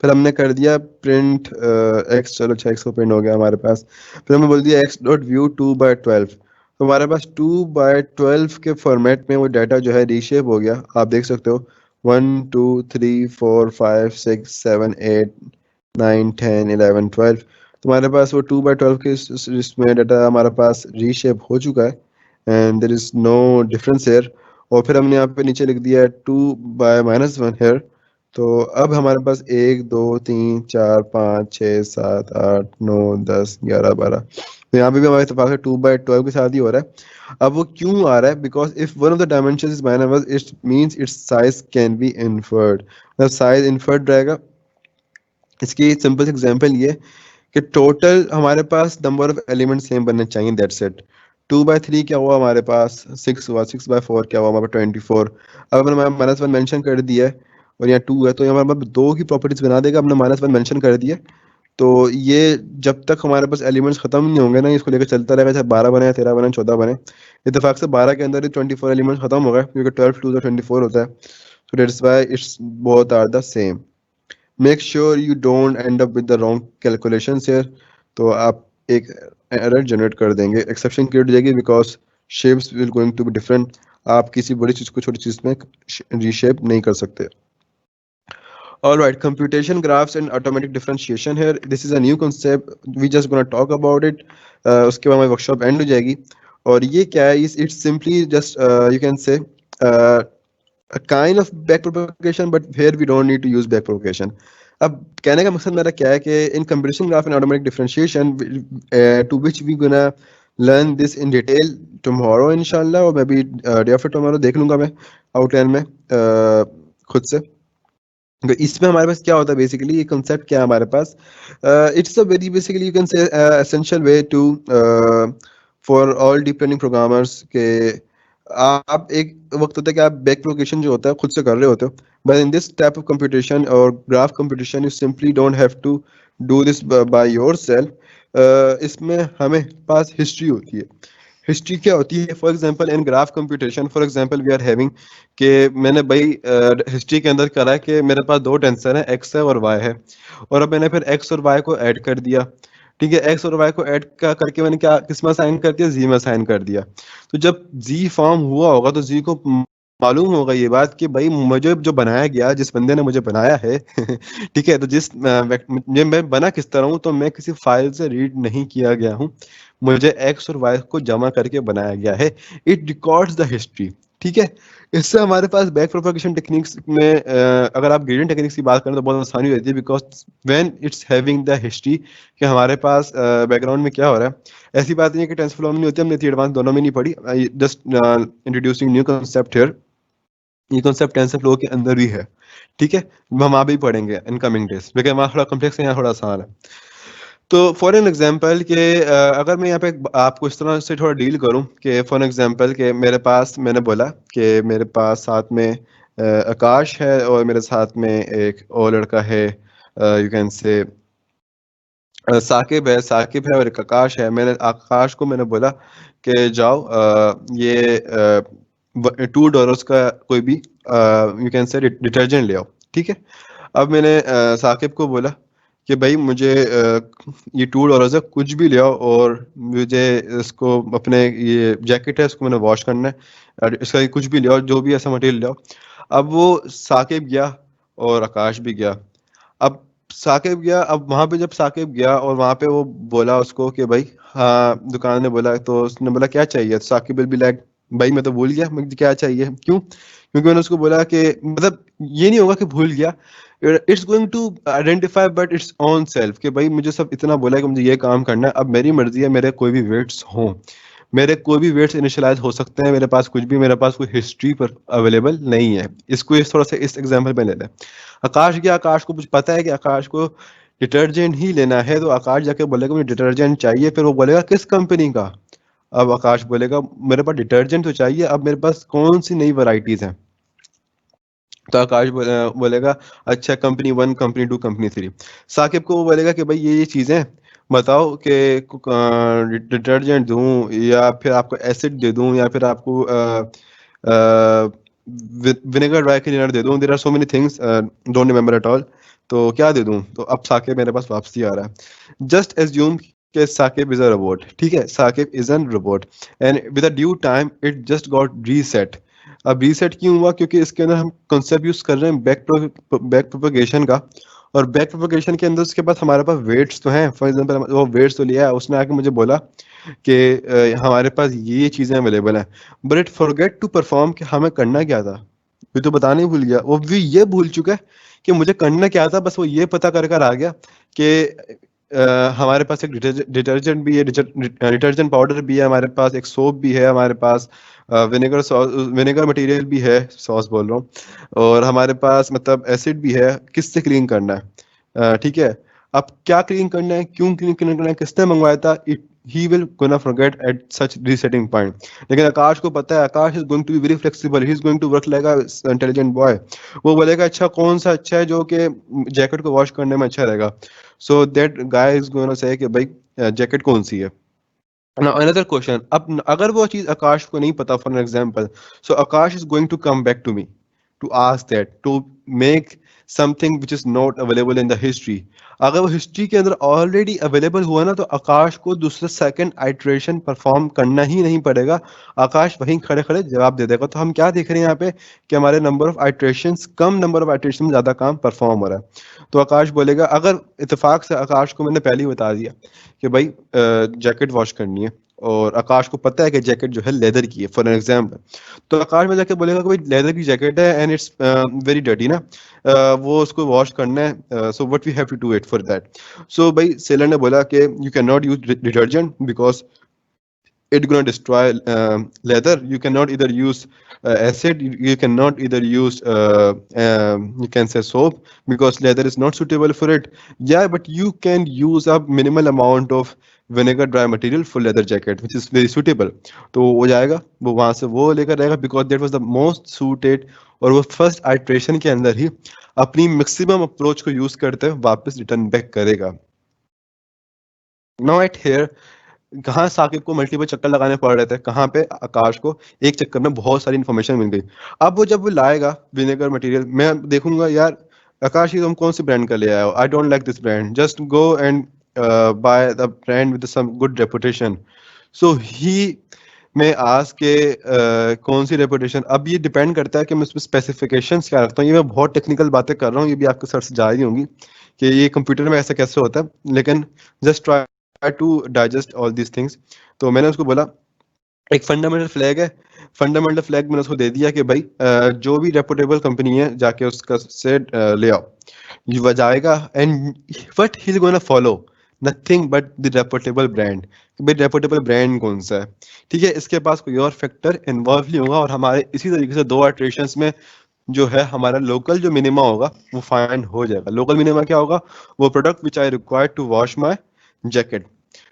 S1: फिर हमने कर दिया प्रिंट x, चलो अच्छा x को प्रिंट हो गया हमारे पास. फिर हमने बोल दिया x डॉट व्यू 2/12. तो हमारे पास 2/12 के फॉर्मेट में वो डाटा जो है रीशेप हो गया, आप देख सकते हो 1 2 3 4 5 6 7 8 9 10 11 12. तुम्हारे पास वो 2/12 के इसमें डाटा हमारे पास रीशेप हो चुका है and there is no difference here. और फिर हमने यहाँ पे नीचे लिख दिया 2/-1 हेयर. तो अब हमारे पास 1 2 3 4 5 6 7 8 9 10 11 12. तो यहाँ पे भी हमारे इत्तेफाक से 2/12 के साथ ही हो रहा है. अब वो क्यों आ रहा है, because if one of the dimension is -1 it means it's size can be inferred. मतलब साइज इन्फर्ड रहेगा. इसकी सिंपल एग्जांपल ये कि टोटल हमारे पास नंबर ऑफ एलिमेंट सेम बनने चाहिए, दैट्स इट. 2/3 क्या हुआ हमारे पास, 6 हुआ. 6/4 क्या हुआ हमारे पास, 24. अब हमने -1 मेंशन कर दिया है और यहाँ 2 है, तो यहाँ हमारे पास 2 की प्रॉपर्टीज बना देगा. हमने -1 मेंशन कर दिया, तो ये जब तक हमारे पास एलिमेंट्स खत्म नहीं होंगे ना, इसको लेकर चलता रहेगा, चाहे 12 बने, 13 बने, 14 बने. इत्तेफाक से 12 के अंदर ही 24 एलिमेंट्स खत्म हो गए, क्योंकि 12 2 24 होता है. So that's why it's both are the same. Make sure you don't end up with the wrong calculations here. तो आप एक एरर जनरेट कर देंगे, एक्सेप्शन क्रिएट हो जाएगी, because shapes will going to be different. आप किसी बड़ी चीज को छोटी चीज में रीशेप नहीं कर सकते. All right, computation graphs and automatic differentiation here. This is a new concept. We just gonna talk about it. उसके बाद हमारी वर्कशॉप एंड हो जाएगी. और ये क्या है, it's simply just you can से a kind of back propagation, but here we don't need to use back propagation. अब कहने का मकसद मेरा क्या है कि in computation graph and automatic differentiation, to which we gonna learn this in detail tomorrow inshallah, और maybe day after tomorrow देख लूँगा मैं आउटलाइन में खुद से. तो इसमें हमारे पास क्या होता है बेसिकली, ये कंसेप्ट क्या है हमारे पास, it's a very basically you can say essential way to for all deep learning programmers के आप एक वक्त होता है कि आप बैक प्रोपगेशन जो होता है खुद से कर रहे होते हो, but in this type of computation और graph computation you simply don't have to do this by yourself. इसमें हमें पास हिस्ट्री होती है. हिस्ट्री क्या होती है, for example in graph computation, for example we are having कि मैंने भाई हिस्ट्री के अंदर करा है कि मेरे पास 2 टेंसर है, एक्स है और वाई है, और अब मैंने फिर एक्स और वाई को ऐड कर दिया. ठीक है, एक्स और वाई को ऐड करके मैंने क्या किस में असाइन कर दिया, जी में असाइन कर दिया. तो जब जी फॉर्म हुआ होगा तो जी को मालूम होगा ये बात कि भाई मुझे जो बनाया गया, जिस बंदे ने मुझे बनाया है ठीक है, तो मैं बना किस तरह हूँ, तो मैं किसी फाइल से रीड नहीं किया गया हूँ, मुझे एक्स और वाई को जमा करके बनाया गया है. It records the history. ठीक है। इससे हमारे पास बैक प्रोपगेशन टेक्निक्स में अगर आप ग्रेडियंट टेक्निक्स की बात करें तो बहुत आसानी रहती है, because when it's having the history कि हमारे पास बैकग्राउंड में क्या हो रहा है। ऐसी बात नहीं है कि टेंसर फ्लो में नहीं होती, हमने एडवांस दोनों में नहीं पढ़ी, just introducing new concept here. ये कॉन्सेप्ट टेंसर फ्लो के अंदर भी है, ठीक है। हम वहाँ भी पढ़ेंगे इन कमिंग डेज, लेकिन वहाँ थोड़ा कॉम्प्लेक्स है, यहाँ थोड़ा आसान है। तो फॉर एन एग्जांपल कि अगर मैं यहाँ पे आपको इस तरह से थोड़ा डील करूँ कि फॉर एन एग्जांपल कि मेरे पास, मैंने बोला कि मेरे पास साथ में आकाश है और मेरे साथ में एक और लड़का है, यू कैन से साकिब है और एक आकाश है। मैंने आकाश को मैंने बोला कि जाओ ये $2 का कोई भी यू कैन से डिटर्जेंट ले आओ, ठीक है। अब मैंने साकिब को बोला कि भाई मुझे ये $2 है, कुछ भी ले आओ, और मुझे इसको अपने ये जैकेट है इसको मैंने वॉश करना है, और इसका ये कुछ भी ले आओ, जो भी ऐसा मटेरियल ले आओ। अब वो साकिब गया और आकाश भी गया। अब साकिब गया, अब वहां पे जब साकिब गया और वहां पे वो बोला उसको कि भाई, हाँ दुकान ने बोला, तो उसने बोला क्या चाहिए, तो साकिब विल बी लाइक भाई मैं तो भूल गया मुझे क्या चाहिए। क्यों? क्योंकि मैंने उसको बोला कि मतलब ये नहीं होगा कि भूल गया, it's going to identify but it's own self कि भाई मुझे सब इतना बोला है कि मुझे ये काम करना है, अब मेरी मर्जी है मेरे कोई भी वेट्स हों, मेरे कोई भी वेट्स इनिशियलाइज हो सकते हैं, मेरे पास कुछ भी, मेरे पास कोई हिस्ट्री पर अवेलेबल नहीं है। इसको इस थोड़ा सा इस एग्जांपल में ले लें। आकाश गया, आकाश को कुछ पता है कि आकाश को डिटर्जेंट ही लेना है, तो आकाश जाके बोलेगा मुझे डिटर्जेंट चाहिए, फिर वो बोलेगा किस कंपनी का। अब आकाश बोलेगा मेरे पास डिटर्जेंट तो चाहिए, अब मेरे पास कौन सी नई वैरायटीज हैं। तो आकाश बोलेगा अच्छा कंपनी 1, कंपनी 2, कंपनी 3। साकिब को वो बोलेगा कि भाई ये चीज़ें बताओ कि डिटर्जेंट दूं या फिर आपको एसिड दे दूं या फिर आपको विनेगर ड्राई क्लीनर दे दूं, there are so many things, don't remember at all. तो क्या दे दूं? तो अब साकिब मेरे पास वापसी आ रहा है। जस्ट एज्यूम कि साकिब इज अ रोबोट, ठीक है, Sakib is an robot and with a due time it just got reset. अब रीसेट क्यों हुआ? क्योंकि इसके अंदर हम कंसेप्ट यूज कर रहे हैं बैक प्रोपगेशन का, और बैक प्रोपगेशन के अंदर उसके पास हमारे पास वेट्स तो हैं। फॉर एग्जांपल वो वेट्स तो लिया है, उसने आके मुझे बोला कि हमारे पास ये चीज़ें अवेलेबल हैं, but it forget to perform कि हमें करना क्या था। ये तो बताना ही भूल गया, वो भी ये भूल चुका है कि मुझे करना क्या था, बस वो ये पता कर कर आ गया कि हमारे पास एक डिटर्जेंट भी है, डिटर्जेंट पाउडर भी है हमारे पास, एक सोप भी है हमारे पास, विनेगर सॉस, विनेगर मटेरियल भी है, सॉस बोल रहा हूँ, और हमारे पास मतलब एसिड भी है, किससे क्लीन करना है, ठीक है। अब क्या क्लीन करना है, क्यों क्लीन करना है, किसने मंगवाया था, it he will gonna forget at such resetting point. लेकिन आकाश को पता है, Akash is going to be very flexible, he is going to work like a intelligent boy. वो बोलेगा अच्छा कौन सा अच्छा है जो कि जैकेट को वॉश करने में अच्छा रहेगा। So that guy is gonna say कि भाई जैकेट कौन सी है। Now another question, अब अगर वो चीज आकाश को नहीं पता, for example, so Akash is going to come back to me to ask that to make something which is not available in the history. अगर वो हिस्ट्री के अंदर ऑलरेडी अवेलेबल हुआ ना, तो आकाश को दूसरे सेकंड आइट्रेशन परफॉर्म करना ही नहीं पड़ेगा, आकाश वहीं खड़े खड़े जवाब दे देगा। तो हम क्या देख रहे हैं यहाँ पे कि हमारे number of iterations, come number of iteration में ज्यादा काम परफॉर्म हो रहा है। तो आकाश बोलेगा, अगर इत्तेफाक से आकाश को मैंने पहले ही बता दिया कि भाई जैकेट वॉश करनी है, और आकाश को पता है कि जैकेट जो है लेदर की है फॉर एन एग्जाम्पल, तो आकाश में जाके बोलेगा कि भाई लेदर की जैकेट है एंड इट्स वेरी डर्टी ना, वो उसको वॉश करना है, so what we have to do it for that. So भाई सेलर ने बोला कि you can not use detergent because it's going to destroy leather. You cannot either use acid, you cannot either use you can say soap because leather is not suitable for it. Yeah, but you can use a minimal amount of vinegar dry material for leather jacket which is very suitable. तो वो जाएगा, वो वहां से वो लेकर रहेगा because that was the most suited, और वो फर्स्ट आइट्रेशन के अंदर ही अपनी मैक्सिमम अप्रोच को यूज करते हुए वापस रिटर्न बैक करेगा। नाउ एट हियर, कहाँ साकिब को मल्टीपल चक्कर लगाने पड़ रहे थे, कहाँ पे आकाश को एक चक्कर में बहुत सारी इन्फॉर्मेशन मिल गई। अब वो जब वो लाएगा विनेगर मटेरियल, मैं देखूंगा यार आकाश ये तुम कौन सी ब्रांड का ले आए हो, I don't like this brand, just go and buy the brand with some good reputation. So ही मैं आज के कौन सी रेपुटेशन, अब ये डिपेंड करता है कि मैं उसमें स्पेसिफिकेशंस क्या रखता हूँ। ये मैं बहुत टेक्निकल बातें कर रहा हूँ, ये भी आपके सर से जा रही होंगी कि ये कंप्यूटर में ऐसा कैसे होता है, लेकिन just try to digest all these things. तो मैंने उसको बोला एक फंडामेंटल फ्लैग है, फंडामेंटल फ्लैग मैंने उसको दे दिया कि भाई जो भी रेपुटेबल कंपनी है जाके उसका से ले आओ, ये वह जाएगा and what he is gonna follow, nothing but the reputable brand, भाई रेपुटेबल ब्रांड कौन सा है, ठीक है, इसके पास कोई और फैक्टर इन्वॉल्व नहीं होगा, और हमारे इसी तरीके से दो इटरेशंस में जो है हमारा लोकल जो मिनिमा होगा वो फाइंड हो जाएगा। लोकल मिनिमा क्या होगा, वो product which I required to wash my jacket.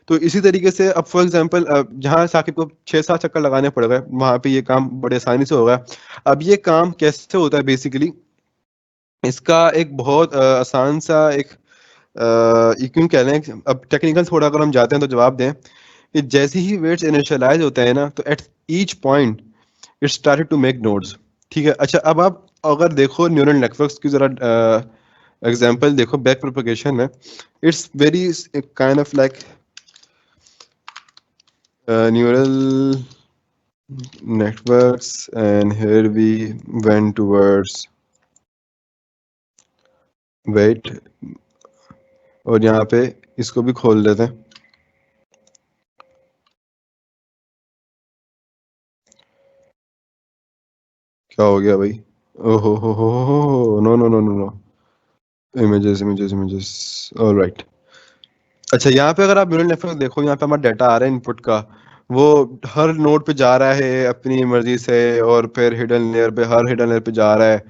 S1: तो इसी तरीके से अब फॉर एग्जांपल जहाँ साकिब को 6-7 चक्कर लगाने पड़ गए, वहां पे ये काम बड़े आसानी से होगा। अब ये काम कैसे होता है बेसिकली, इसका एक बहुत आसान सा एक ये क्यों कह रहे हैं, अब टेक्निकल थोड़ा अगर हम जाते हैं तो जवाब दें कि जैसे ही वेट्स इनिशियलाइज होते हैं ना, तो at each point it started to make nodes, ठीक है। अच्छा, अब आप अगर देखो न्यूरल नेटवर्क्स की जरा एग्जांपल देखो बैक प्रोपगेशन में, it's very kind of like neural networks, and here we went towards wait, और यहाँ पे इसको भी खोल देते हैं। क्या हो गया भाई, ओहो हो, no no no no no, images images images, all right. अच्छा, यहाँ पे अगर आप न्यूरल नेटवर्क देखो, यहाँ पे हमारा डाटा आ रहा है इनपुट का, वो हर नोड पे जा रहा है अपनी मर्जी से, और फिर हिडन लेयर पे, हर हिडन लेयर पे जा रहा है,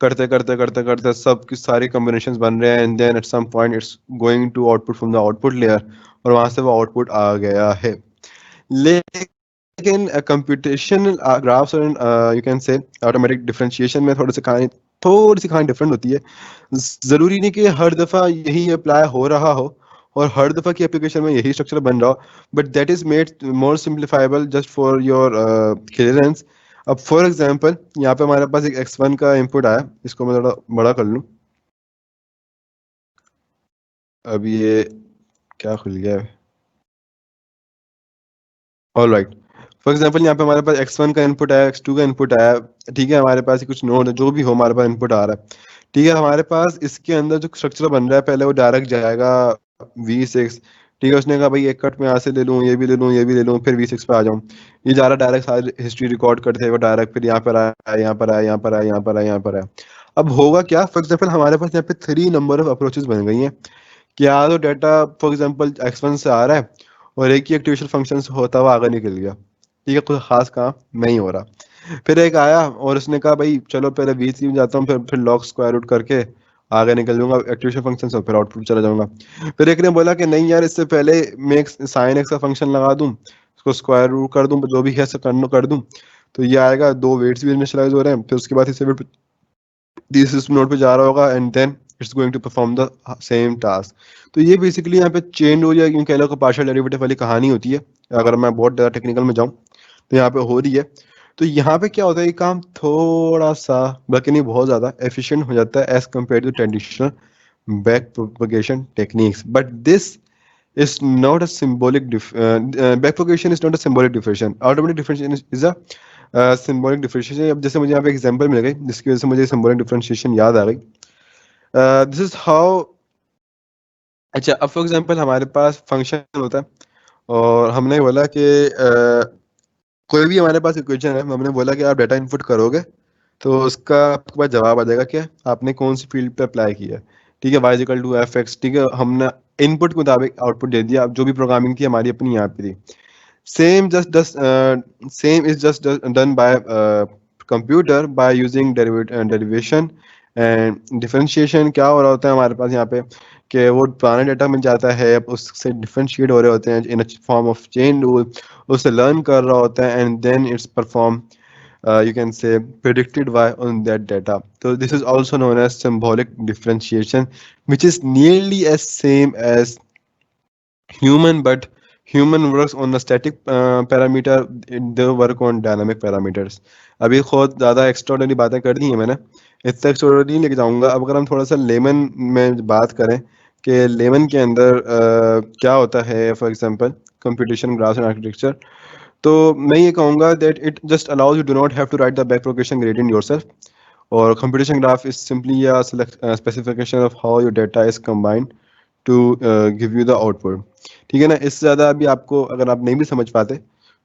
S1: करते करते करते करते सब की सारी कॉम्बिनेशंस बन रहे हैं, and then at some point it's going to output from the output layer, और वहां से वो आउटपुट आ गया है। लेकिन कंप्यूटेशनल ग्राफ्स और you can say automatic differentiation में थोड़ी सी कहानी डिफरेंट होती है। जरूरी नहीं कि हर दफा यही अप्लाई हो रहा हो और हर दफा की एप्लीकेशन में यही स्ट्रक्चर बन रहा हो, but that is made more simplifiable just for your clearance. अब फॉर एग्जांपल यहाँ पे हमारे पास एक x1 का इनपुट आया, इसको मैं थोड़ा बड़ा कर लूँ, अब ये क्या खुल गया है, ऑल राइट। फॉर एग्जाम्पल यहाँ पे हमारे पास x1 का इनपुट आया, x2 का इनपुट आया, ठीक है, हमारे पास कुछ नोड है, जो भी हो हमारे पास इनपुट आ रहा है, ठीक है। हमारे पास इसके अंदर जो स्ट्रक्चर बन रहा है, पहले वो डायरेक्ट जाएगा V6, ठीक है, उसने कहा भाई एक कट में यहाँ से ले लूँ, ये भी ले लूँ, ये भी ले लूँ, फिर V6 पे आ जाऊँ। ये जा रहा डायरेक्ट सारी हिस्ट्री रिकॉर्ड करते हुए डायरेक्ट, फिर यहाँ पर आया, यहाँ पर आया, यहाँ पर आया, यहाँ पर आया, यहाँ पर आया। अब होगा क्या, फॉर एग्जाम्पल हमारे पास यहाँ पे 3 नंबर ऑफ अप्रोचेस बन गई हैं, क्या तो डाटा फॉर एग्जांपल x1 से आ रहा है और एक ही एक्टिवेशन फंक्शन से होता हुआ आगे निकल गया, ठीक है, कोई खास काम नहीं हो रहा। फिर एक आया और उसने कहा भाई चलो पहले V3 में जाता हूँ, फिर लॉग स्क्वायर रूट करके आगे निकल जाऊंगा एक्टिवेशन फंक्शन से, फिर आउटपुट चला जाऊंगा। फिर एक ने बोला कि नहीं यार, इससे पहले मैं एक साइन एक्स का फंक्शन लगा दूं, उसको स्क्वायर रूट कर दूं, जो भी है कर दूं, तो ये आएगा, दो वेट्स भी इनिशियलाइज हो रहे हैं, फिर उसके बाद इसे तीसरे नोड पे जा रहा होगा, and then it's going to perform the same task. तो ये बेसिकली यहाँ पे चेन रूल या यूं कह लो पार्शियल डेरिवेटिव वाली कहानी होती है, अगर मैं बहुत ज़्यादा टेक्निकल में जाऊँ तो यहाँ पे हो रही है। तो यहाँ पे क्या होता है, ये काम थोड़ा सा, बल्कि नहीं बहुत ज़्यादा एफिशिएंट हो जाता है as compare to traditional back propagation techniques, but this is not a symbolic backpropagation is not a symbolic differentiation, automatic differentiation is a symbolic differentiation। अब जैसे मुझे यहाँ पे एग्जांपल मिल गई जिसकी वजह से मुझे symbolic differentiation याद आ गई। दिस इज हाउ, अच्छा अब फॉर एग्जांपल हमारे पास फंक्शन होता है और हमने बोला कि कोई भी हमारे पास इक्वेशन है, हमने बोला कि आप डाटा इनपुट करोगे तो उसका आपके पास जवाब आ जाएगा कि आपने कौन सी फील्ड पे अप्लाई किया है, ठीक है, y=f(x), ठीक है, हमने इनपुट के मुताबिक आउटपुट दे दिया। अब जो भी प्रोग्रामिंग थी हमारी अपनी यहाँ पे थी, same is just done by computer by using derivation and differentiation। क्या हो रहा होता है हमारे पास यहाँ पे कि वो पुराने डाटा में जाता है, अब उससे डिफरेंशिएट हो रहे होते हैं in form of chain rule, उससे लर्न कर रहा होता है, and then it's perform you can say predicted y on that data। So this is also known as symbolic differentiation, which is nearly as same as human, but human works on the static parameter, they work on dynamic parameters। अभी खुद ज़्यादा extraordinary बातें कर दी हैं मैंने, इतना extraordinary नहीं लेके जाऊंगा। अब अगर हम थोड़ा सा लेमन में बात करें कि लेमन के अंदर क्या होता है, for example computation graphs and architecture, तो मैं ये कहूँगा that it just allows you do not have to write the back propagation gradient yourself, और computation graph is simply a specification of how your data is combined to give you the output, ठीक है ना। इससे ज़्यादा अभी आपको अगर आप नहीं भी समझ पाते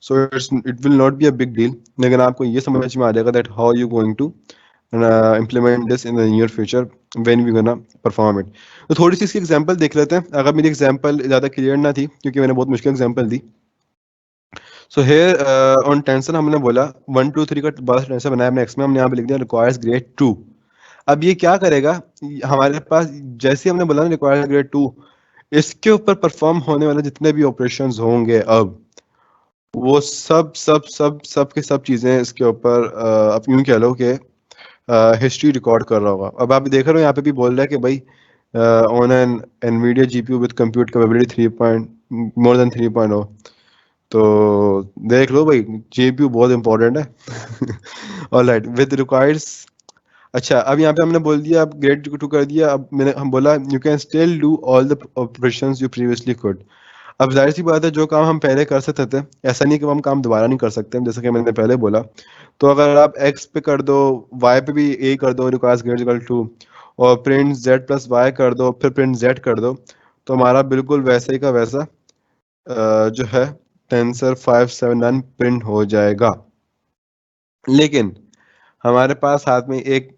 S1: so it will not be a big deal, लेकिन आपको ये समझ में आ जाएगा that how you going to implement this in the near future when we gonna perform it. तो थोड़ी सी इसकी एग्जांपल देख लेते हैं, अगर मेरी एग्जांपल ज़्यादा क्लियर ना थी क्योंकि मैंने बहुत मुश्किल example the. So here on tensor हमने बोला 1 2 3 का बड़ा टेंसर बनाया हमने एक्स में, हमने यहाँ पे लिख दिया रिक्वायर्स ग्रेड 2। अब ये क्या करेगा, हमारे पास जैसे हमने बोला ना रिक्वायर्स ग्रेड 2, इसके ऊपर परफॉर्म होने वाले जितने भी ऑपरेशंस होंगे अब वो सब सब सब सब के सब चीज़ें इसके ऊपर आप यूं कह लो कि हिस्ट्री रिकॉर्ड कर रहा होगा। अब आप देख रहे हो यहाँ पे भी बोल रहा है कि भाई on an Nvidia GPU with compute capability 3 point more than 3.0। तो देख लो भाई जीपीयू बहुत इंपॉर्टेंट है। Alright with requires. अच्छा अब यहाँ पे हमने बोल दिया, अब ग्रेड 2 कर दिया, अब मैंने हम बोला you can still do all the operations you previously could. अब जाहिर सी बात है जो काम हम पहले कर सकते थे ऐसा नहीं कि हम काम दोबारा नहीं कर सकते, जैसे कि मैंने पहले बोला। तो अगर आप एक्स पे कर दो, वाई पे भी ए कर दो रिक्वायर्स ग्रेड इक्वल टू, और प्रिंट जेड प्लस वाई कर दो, फिर प्रिंट जेड कर दो, तो हमारा बिल्कुल वैसे ही का वैसा जो है टेंसर 579 प्रिंट हो जाएगा। लेकिन हमारे पास हाथ में एक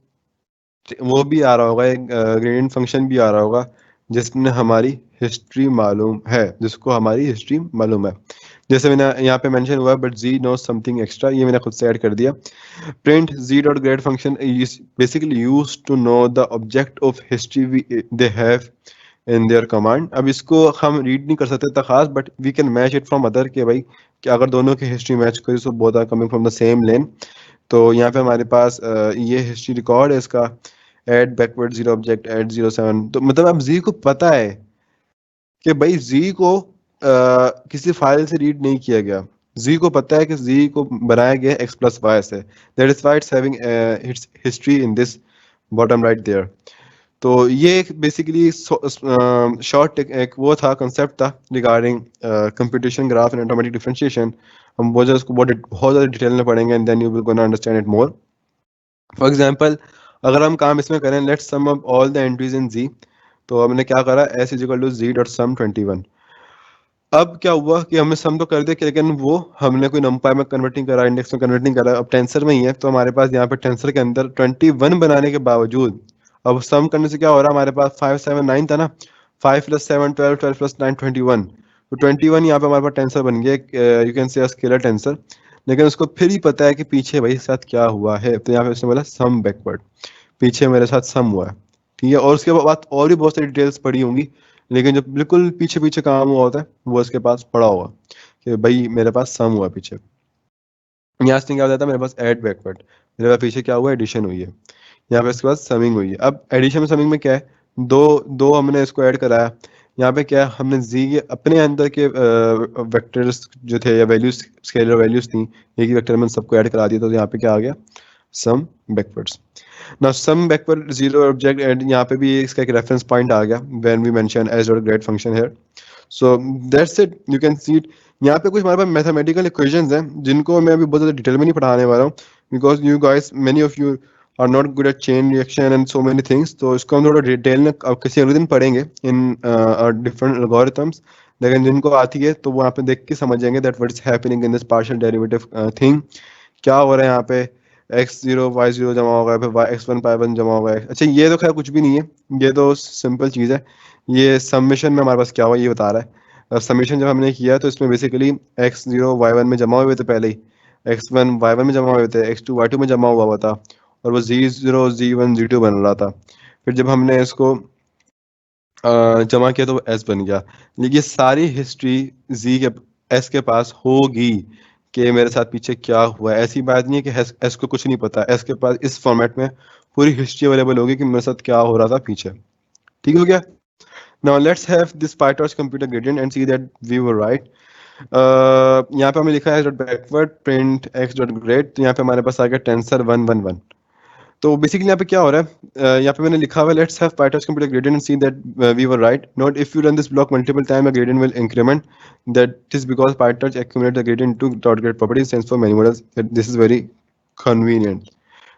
S1: वो भी आ रहा होगा, एक ग्रेडियंट फंक्शन भी आ रहा होगा जिसमें हमारी हिस्ट्री मालूम है, जिसको हमारी हिस्ट्री मालूम है। जैसे मैंने यहाँ पे मेंशन हुआ but g no something extra, ये मैंने खुद से ऐड कर दिया। Print g dot grad function is basically use to know the object of history they have in there command. अब इसको हम रीड नहीं कर सकते था खास, but we can match it from other के भाई कि अगर दोनों की हिस्ट्री मैच करी so both are coming from the same lane. तो यहाँ पे हमारे पास ये हिस्ट्री रिकॉर्ड है इसका, add backward zero object add 07। तो मतलब अब जी को पता है कि भाई जी को किसी फाइल से रीड नहीं किया गया, जी को पता है कि जी को बनाया गया एक्स प्लस वाई से, that is why it's having its history in this bottom right there. तो ये एक बेसिकली शॉर्ट एक वो था कंसेप्ट था regarding computation graph and automatic differentiation. हम बहुत ज़्यादा उसको बहुत ज़्यादा डिटेल में पढ़ेंगे and then you will gonna understand it more. For example अगर हम काम इसमें करें let's sum up all the entries in G, तो हमने क्या करा S is equal to G dot sum 21। अब क्या हुआ कि हमने सम तो कर दिया लेकिन वो हमने कोई नंपाई में कन्वर्ट नहीं करा, इंडेक्स में कन्वर्ट नहीं करा, अब टेंसर में ही है। तो हमारे पास यहाँ पे टेंसर के अंदर 21 बनाने के बावजूद अब सम करने से क्या हो रहा है, हमारे पास 579 था ना, 5 प्लस 7 12, 12 प्लस 9 21। तो 21 यहाँ पे हमारे पास टेंसर बन गया, यू कैन से स्केलर टेंसर। लेकिन उसको फिर ही पता है कि पीछे भाई साथ क्या हुआ है, तो यहाँ पे उसने बोला सम बैकवर्ड, पीछे मेरे साथ सम हुआ है। ठीक है, और उसके बाद और भी बहुत सारी डिटेल्स पड़ी होंगी, लेकिन जब बिल्कुल पीछे पीछे काम हुआ होता है वो इसके पास पड़ा होगा कि भाई मेरे पास सम हुआ पीछे। यहाँ से क्या हो जाता है, मेरे पास ऐड बैकवर्ड, मेरे पास पीछे क्या हुआ, एडिशन हुई है। यहाँ पे इसके बाद समिंग हुई है। अब एडिशन में समिंग में क्या है, दो दो हमने इसको ऐड कराया। यहाँ पे क्या है, हमने जी के अपने अंदर के वेक्टर्स जो थे या वैल्यूज स्केलर वैल्यूज थी एक ही वेक्टर में सबको ऐड करा दिया, तो यहाँ पे क्या आ गया sum backwards. Now sum backward zero object and यहाँ पे भी इसका एक रेफरेंस पॉइंट आ गया when we mention S dot grad function here. So that's it, you can see it. यहाँ पे कुछ हमारे पास मैथमेटिकल इक्वेशंस हैं जिनको मैं अभी बहुत ज़्यादा डिटेल में नहीं पढ़ाने वाला हूँ, because you guys many of you are not good at chain reaction and so many things. तो इसको हम थोड़ा डिटेल में अब किसी अगले दिन पढ़ेंगे इन डिफरेंट एल्गोरिथम्स। लेकिन जिनको आती है तो वो यहाँ पे देख के समझेंगे that what is happening in this partial derivative thing, क्या हो रहा है यहाँ पे। x0 y0 जमा होगा, फिर x1 y1 जमा होगा। अच्छा ये तो खैर कुछ भी नहीं है, ये तो सिंपल चीज़ है। ये सबमिशन में हमारे पास क्या हुआ ये बता रहा है। सबमिशन जब हमने किया तो इसमें बेसिकली x0 y1 में जमा हुए थे पहले ही, x1 y1 में जमा हुए थे, x2 y2 में जमा हुआ था, और वो z0 z1 z2 बन रहा था। फिर जब हमने इसको जमा किया तो वो s बन गया। ये सारी हिस्ट्री z के s के पास होगी कि मेरे साथ पीछे क्या हुआ है। ऐसी बात नहीं है कि s को कुछ नहीं पता, s के पास इस फॉर्मेट में पूरी हिस्ट्री अवेलेबल होगी कि मेरे साथ क्या हो रहा था पीछे। ठीक हो गया। Now let's have this PyTorch computer gradient and see that we were right. यहाँ पे हमने लिखा है dot backward print x dot grad, तो यहाँ पे हमारे पास आ गया टेंसर 111। तो बेसिकली यहाँ पे क्या हो रहा है, यहाँ पे मैंने लिखा हुआ है let's have PyTorch computer gradient and see that we were right, not if you run this block multiple time a gradient will increment, that is because PyTorch accumulate the gradient to dot grade property stands for many models that this is very convenient।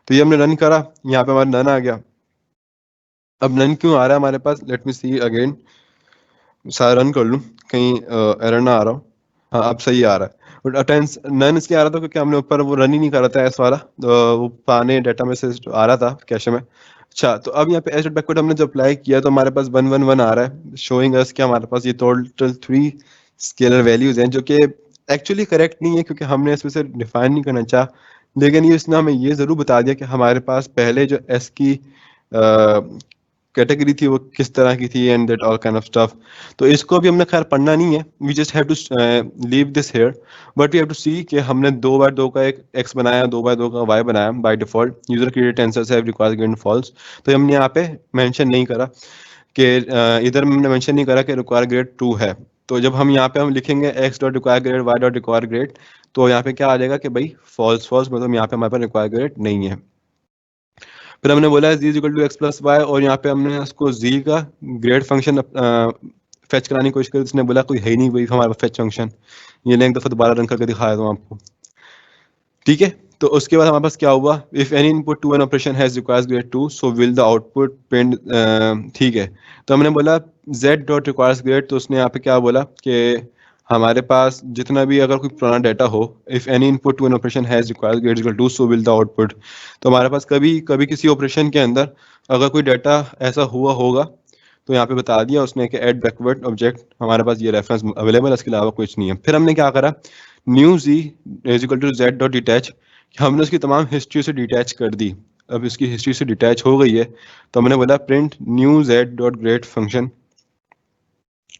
S1: तो ये हमने run करा, यहाँ पे हमारा none आ गया। अब none क्यों आ रहा है हमारे पास, लेट मी सी अगेन, सारा रन कर लूँ कहीं एरर ना आ रहा हो। हाँ अब सही आ रहा है। टेंस नन इसलिए आ रहा था क्योंकि हमने ऊपर वो रन ही नहीं कर रहा था एस वाला, तो वो पुराने डाटा में से आ रहा था कैशे में। अच्छा, तो अब यहाँ पे एच डॉट बैकवर्ड हमने जब अप्लाई किया तो हमारे पास 111 आ रहा है, शोइंग अस कि हमारे पास ये टोटल 3 स्केलर वैल्यूज हैं, जो कि एक्चुअली करेक्ट नहीं है क्योंकि हमने इसमें से डिफाइन नहीं करना चाहा। लेकिन ये इसने हमें ये जरूर बता दिया कि हमारे पास पहले जो एस की कैटेगरी थी वो किस तरह की थी and that all kind of stuff. तो इसको अभी हमने खैर पढ़ना नहीं है, we just have to leave this here, but we have to see कि हमने 2 बाय 2 का एक एक्स बनाया, 2 बाय 2 का वाई बनाया by default, user created tensors have required given false. तो हमने यहाँ पे मेंशन नहीं करा कि इधर हमने मेंशन नहीं करा कि रिक्वायर ग्रेड 2 है। तो जब हम यहाँ पे हम लिखेंगे x dot require grad y dot require grad, तो यहाँ पे क्या आ जाएगा कि भाई फॉल्स फॉल्स, मतलब यहाँ पे हमारे पास रिक्वायर ग्रेड नहीं है। फिर हमने बोला है z equal to x plus y, और यहाँ पे हमने उसको z का ग्रेड फंक्शन फेच कराने की कोशिश करी, उसने बोला कोई है ही नहीं वही हमारे पास फेच फंक्शन। ये लेंगे दफा दोबारा रन करके दिखाया था आपको, ठीक है। तो उसके बाद हमारे पास क्या हुआ, if any input to an operation has requires grad 2 so will the output print, ठीक है। तो हमने बोला z डॉट रिक्वायर्स ग्रेड, तो उसने यहाँ पे क्या बोला कि हमारे पास जितना भी अगर कोई पुराना डाटा हो, if any input to an operation has requires grad equal to so will the output. तो हमारे पास कभी कभी किसी ऑपरेशन के अंदर अगर कोई डाटा ऐसा हुआ होगा तो यहाँ पे बता दिया उसने कि ऐड बैकवर्ड ऑब्जेक्ट, हमारे पास ये रेफरेंस अवेलेबल है, इसके अलावा कुछ नहीं है। फिर हमने क्या करा, new z is equal to z dot detach, हमने उसकी तमाम हिस्ट्री से डिटैच कर दी। अब इसकी हिस्ट्री से डिटैच हो गई है तो हमने बोला print new Z dot grad function,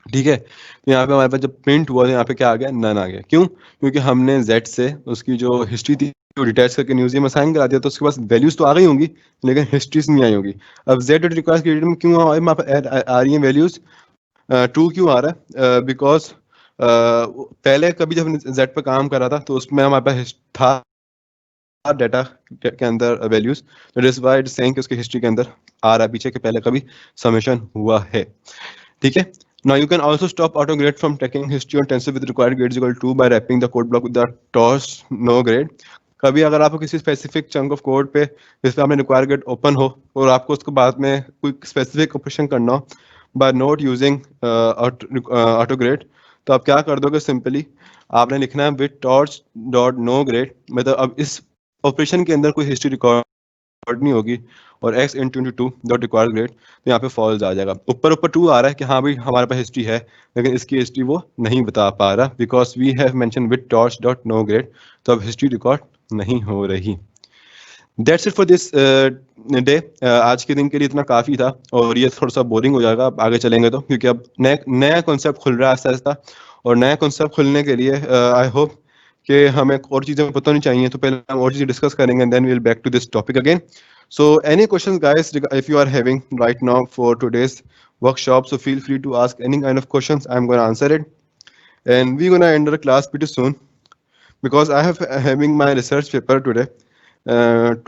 S1: ठीक है। तो यहाँ पे हमारे पास जब प्रिंट हुआ तो यहाँ पे क्या आ गया, नन आ गया। क्यों? क्योंकि हमने z से उसकी जो हिस्ट्री थी वो डिटैच करके म्यूजियम असाइन करा दिया, तो उसके पास वैल्यूज तो आ गई होंगी लेकिन हिस्ट्रीज नहीं आई होगी। अब z डॉट रिक्वायर्स क्रिएटेड में क्यों आ रही हैं वैल्यूज, 2 क्यों आ रहा है, बिकॉज पहले कभी जब हमने z पर काम करा था तो उसमें हमारे पास था डाटा के अंदर values, that is why it saying कि उसकी हिस्ट्री के अंदर आ रहा है पीछे के पहले कभी समेशन हुआ है, ठीक है। Now you can also stop auto grade from taking history on tensor with required grades equal to by wrapping the code block with the toss no grade। कभी अगर आपको किसी स्पेसिफिक चंक ऑफ कोड पे जिसपे आपने require grade open हो और आपको उसको बाद में कोई स्पेसिफिक ऑपरेशन करना हो by not using auto grad, तो आप क्या कर दोगे, सिंपली आपने लिखना है with torch dot no grad, मतलब अब इस ऑपरेशन के अंदर कोई हिस्ट्री रिकॉर्ड नहीं होगी, और x into two dot require grad, तो यहाँ पे फॉल्स आ जाएगा। ऊपर ऊपर 2 आ रहा है कि हाँ भाई हमारे पास हिस्ट्री है, लेकिन इसकी हिस्ट्री वो नहीं बता पा रहा because we have mention with torch dot no grad, तो अब हिस्ट्री रिकॉर्ड नहीं हो रही। That's it for this day. आज के दिन के लिए इतना काफ़ी था, और ये थोड़ा सा बोरिंग हो जाएगा अब आगे चलेंगे तो, क्योंकि अब नया कॉन्सेप्ट खुल रहा है आहिस्ता आहिस्ता, और नया कॉन्सेप्ट खुलने के लिए आई होप कि हमें और चीज़ें पता नहीं चाहिए, तो पहले हम और चीज़ें डिस्कस करेंगे and then we will back to this topic again. So any questions guys if you are having right now for today's workshop, so feel free to ask any kind of questions, I'm going to answer it, and we're going to end the class pretty soon because I have having my research paper today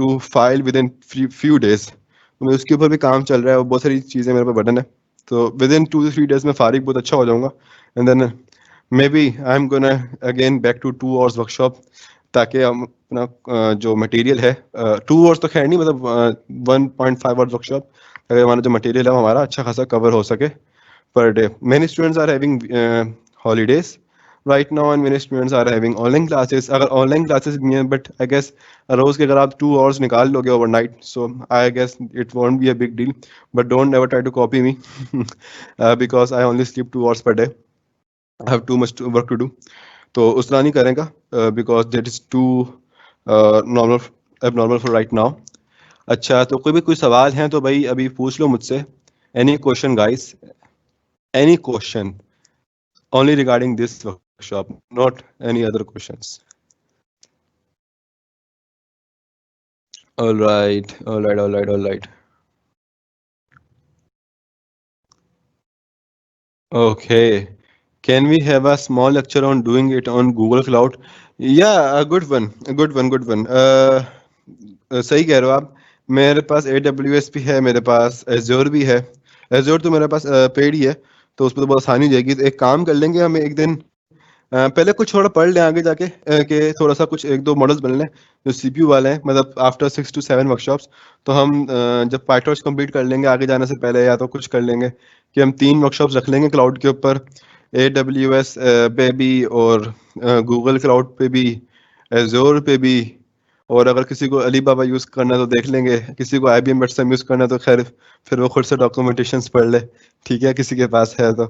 S1: to file within few days। तो मैं उसके ऊपर भी काम चल रहा है और बहुत सारी चीज़ें मेरे पास बटन है, तो विदिन 2 to 3 days में फारिग बहुत अच्छा हो जाऊंगा, and then maybe I am gonna again back to 2 hours workshop, ताकि हम अपना जो मटेरियल है 2 hours तो खैर नहीं, मतलब 1.5 hours वर्कशॉप, अगर हमारा जो मटेरियल है वो हमारा अच्छा खासा कवर हो सके पर day. Many students are having holidays right now and many students are having online classes. अगर ऑनलाइन क्लासेस भी हैं, बट आई गेस रोज के अगर आप 2 hours निकाल लोगे overnight, so I guess it won't be a big deal, but don't ever try to copy me because I only sleep 2 hours पर day, I have too much work to do, तो उस तरह नहीं करेगा because that is too normal abnormal for right now. अच्छा, तो कोई भी कोई सवाल हैं तो भाई अभी पूछ लो मुझसे, any question guys, any question only regarding this workshop, not any other questions। all right, all right, all right, all right, okay, can we have a small lecture on doing it on Google Cloud? Yeah, a good one, a good one, good one। सही कह रहे हो आप, मेरे पास AWS भी है, मेरे पास Azure भी है। Azure तो मेरे पास पेड ही है, तो उस पर तो बहुत आसानी हो जाएगी। तो एक काम कर लेंगे, हम एक दिन पहले कुछ थोड़ा पढ़ लें आगे जाके कि थोड़ा सा कुछ 1-2 मॉडल्स बन लें जो CPU वाले हैं, मतलब आफ्टर 6 to 7 वर्कशॉप्स। तो हम जब पाइटॉर्च कंप्लीट कर लेंगे आगे जाने से पहले, या तो कुछ कर लेंगे कि हम 3 वर्कशॉप्स रख लेंगे क्लाउड के ऊपर, AWS पे भी, और गूगल क्लाउड पे भी, एजोर पे भी। और अगर किसी को अलीबाबा यूज़ करना है तो देख लेंगे, किसी को IBM वेटसम यूज़ करना है तो खैर फिर वो खुद से डॉक्यूमेंटेशंस पढ़ ले, ठीक है, किसी के पास है तो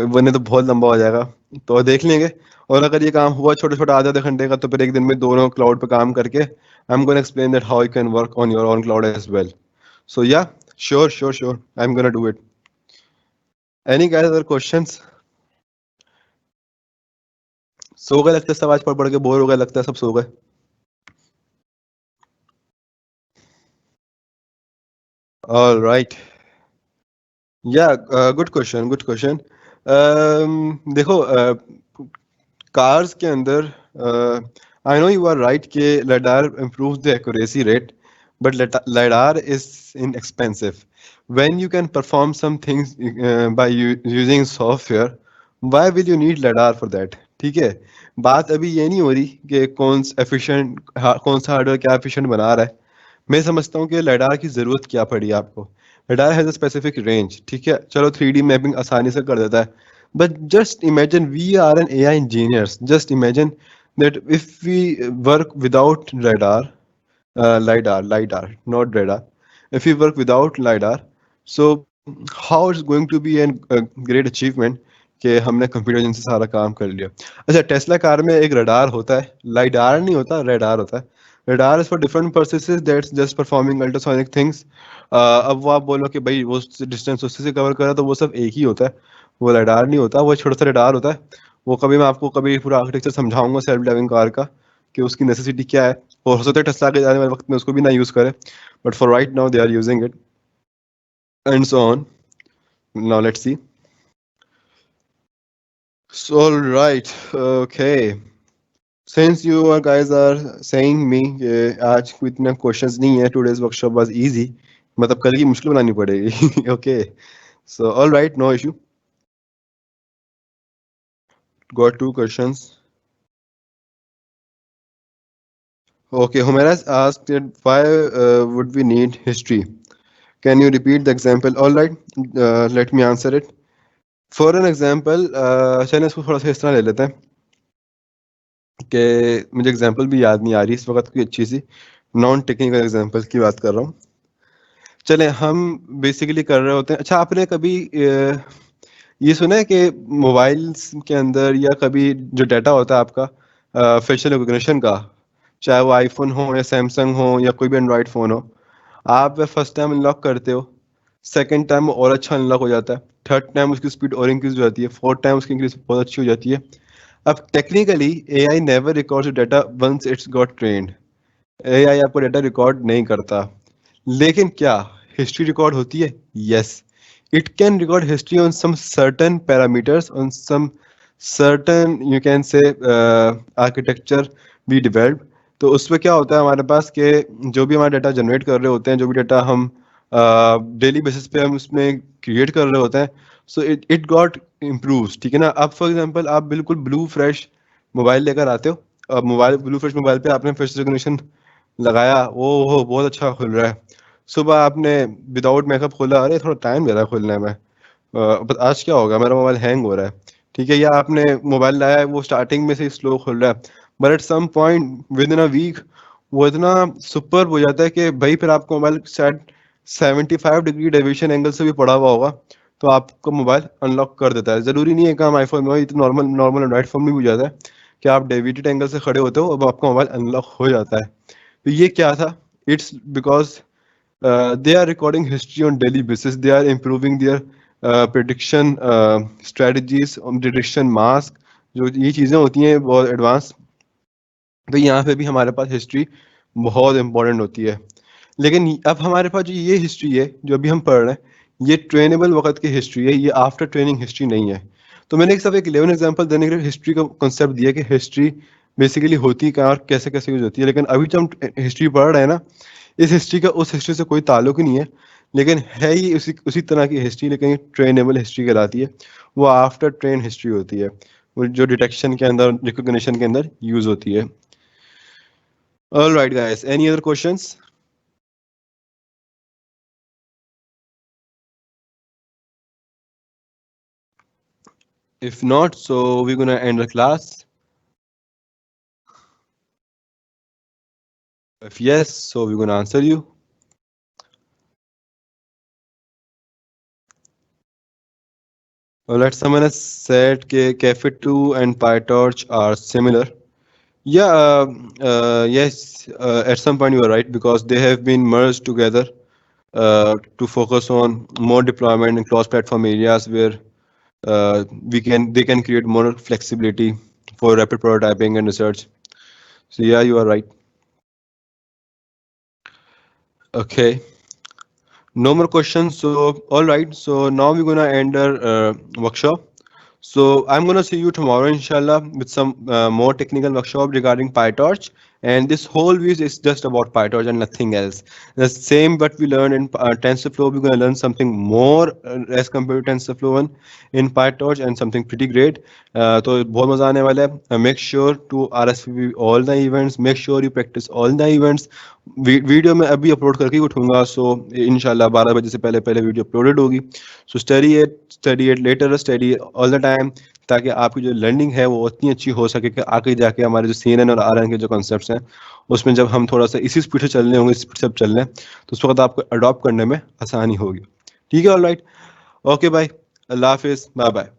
S1: वरना तो बहुत लंबा हो जाएगा, तो देख लेंगे। और अगर ये काम हुआ छोटा छोटा आधे आधे घंटे का, तो फिर एक दिन में दोनों क्लाउड पे काम करके I am gonna explain that how you can work on your own cloud as well. So yeah, sure sure sure, I am gonna do it. Any guys other questions? सो गए लगता है सब, आज पढ़ पढ़ के बोर हो गए लगता है सब, सो गए। All right. Yeah, good question good question. देखो, कार्स के अंदर I know you are right कि LiDAR improves the accuracy rate, but LiDAR is inexpensive. When you can perform some things by using software, why will you need LiDAR for that? ठीक है, बात अभी ये नहीं हो रही कि कौन सा हार्डवेयर क्या एफिशिएंट बना रहा है। मैं समझता हूँ कि LiDAR की ज़रूरत क्या पड़ी आपको। LiDAR has a specific range, ठीक है, चलो 3D मैपिंग आसानी से कर देता है। But just imagine we are an AI engineers. Just imagine that if we work without LiDAR, not radar. If we work without LiDAR, so how it's going to be a great achievement कि हमने computer जिनसे सारा काम कर लिया। अच्छा, Tesla car में एक रडार होता है, लाइडार नहीं होता, रेडार होता है। Radar is for different purposes, that's just performing ultrasonic things. अब वो आप बोलो कि भाई वो डिस्टेंस उससे से कवर कर रहा है, तो वो सब एक ही होता है, वो रेडार नहीं होता, वो छोटा सा रेडार होता है। वो कभी मैं आपको कभी पूरा आर्किटेक्चर समझाऊंगा सेल्फ ड्राइविंग कार का कि उसकी नेसेसिटी क्या है, और हो सकता है टेस्ला के जाने वाले वक्त में उसको भी ना यूज़ करें, but for right now they are using it and so on. Now let's see. So all right, okay. Since you guys are saying me कि आज कोई इतना क्वेश्चंस नहीं है, today's workshop was easy, मतलब कल की मुश्किल बनानी पड़ेगी। Okay, so all right, no issue. Got two questions. Okay, Humaira's asked that why would we need history? Can you repeat the example? All right, let me answer it. For an example, चलिए इसको थोड़ा सा इस तरह ले लेते हैं कि मुझे एग्जांपल भी याद नहीं आ रही इस वक्त, कोई अच्छी सी नॉन टेक्निकल एग्जांपल की बात कर रहा हूँ। चले हम बेसिकली कर रहे होते हैं। अच्छा, आपने कभी ये सुना है कि मोबाइल्स के अंदर या कभी जो डाटा होता है आपका फेशियल रिकॉग्निशन का, चाहे वो आईफोन हो या सैमसंग हो या कोई भी एंड्रॉयड फ़ोन हो, आप फर्स्ट टाइम अनलॉक करते हो, सेकंड टाइम और अच्छा अनलॉक हो जाता है, थर्ड टाइम उसकी स्पीड और इंक्रीज हो जाती है, फोर्थ टाइम उसकी इंक्रीज बहुत अच्छी हो जाती है। अब technically AI never records data once it's got trained. AI आपको डाटा रिकॉर्ड नहीं करता, लेकिन क्या हिस्ट्री रिकॉर्ड होती है? Yes, it can record history on some certain parameters, on some certain you can say architecture we develop. तो उसमें क्या होता है हमारे पास कि जो भी हमारा डाटा जनरेट कर रहे होते हैं, जो भी डाटा हम डेली बेसिस पे हम उसमें क्रिएट कर रहे होते हैं, सो इट गॉट इम्प्रूव्स, ठीक है ना। अब फॉर एग्जांपल आप बिल्कुल ब्लू फ्रेश मोबाइल लेकर आते हो, अब मोबाइल ब्लू फ्रेश मोबाइल पे आपने फेस रिकॉग्निशन लगाया, वो हो बहुत अच्छा खुल रहा है। सुबह आपने विदाउट मेकअप खोला, अरे थोड़ा टाइम ले रहा है खुलने में, बट आज क्या होगा, मेरा मोबाइल हैंग हो रहा है, ठीक है। या आपने मोबाइल लाया है, वो स्टार्टिंग में से स्लो खुल रहा है, but at some point within a week वो इतना सुपर हो जाता है कि भाई फिर आपको मोबाइल शायद 75 डिग्री डेविएशन एंगल से भी पड़ा हुआ होगा, तो आपको मोबाइल अनलॉक कर देता है। ज़रूरी नहीं है कि हम आईफोन में हो, ये तो नॉर्मल नॉर्मल एंड्रॉइड फोन में भी हो जाता है कि आप डेविएटेड एंगल से खड़े होते हो, अब आपका मोबाइल अनलॉक हो जाता है। तो ये क्या था? It's because they are recording history on daily basis, they are improving their prediction strategies on detection mask, जो ये चीज़ें होती हैं बहुत एडवांस। तो यहाँ पे भी हमारे पास हिस्ट्री बहुत इंपॉर्टेंट होती है। लेकिन अब हमारे पास जो ये हिस्ट्री है जो अभी हम पढ़ रहे हैं, ये ट्रेनेबल वक्त की हिस्ट्री है, ये आफ्टर ट्रेनिंग हिस्ट्री नहीं है। तो मैंने एक सब एक 11 एग्जांपल देने के लिए हिस्ट्री का कॉन्सेप्ट दिया कि हिस्ट्री बेसिकली होती क्या और कैसे कैसे यूज होती है। लेकिन अभी जो हम हिस्ट्री पढ़ रहे हैं ना, इस हिस्ट्री का उस हिस्ट्री से कोई ताल्लुक ही नहीं है, लेकिन है ही उसी उसी तरह की हिस्ट्री, लेकिन ये ट्रेनेबल हिस्ट्री कहलाती है। वो आफ्टर ट्रेन हिस्ट्री होती है, वो जो डिटेक्शन के अंदर रिकॉग्निशन के अंदर यूज होती है। All right, guys. Any other questions? If not, so we're gonna end the class. If yes, so we're gonna answer you. Alright, someone has said Cafe 2 and PyTorch are similar. Yeah, yes, at some point you are right because they have been merged together to focus on more deployment in cross-platform areas where they can create more flexibility for rapid prototyping and research. So yeah, you are right. Okay, no more questions. So all right, so now we're gonna end our workshop. So I'm gonna see you tomorrow, inshallah, with some more technical workshop regarding PyTorch. And this whole week is just about PyTorch and nothing else. The same what we learned in TensorFlow, we're gonna learn something more as compared to TensorFlow one in PyTorch and something pretty great. तो बहुत मजा आने वाला है. Make sure to RSVP all the events. Make sure you practice all the events. Video मैं अभी upload करके ही उठूंगा. सो इंशाल्लाह 12 बजे से पहले पहले वीडियो अपलोडेड होगी. So study it later, study all the time, ताकि आपकी जो लर्निंग है वो उतनी अच्छी हो सके कि आगे जाके हमारे जो CNN और RN के जो कॉन्सेप्ट्स हैं उसमें जब हम थोड़ा सा इसी स्पीड से चलने होंगे, इस स्पीड से चल रहे हैं, तो उस वक्त आपको अडॉप्ट करने में आसानी होगी. ठीक है, ऑल राइट. ओके बाय, अल्लाह हाफिज़, बाय बाय.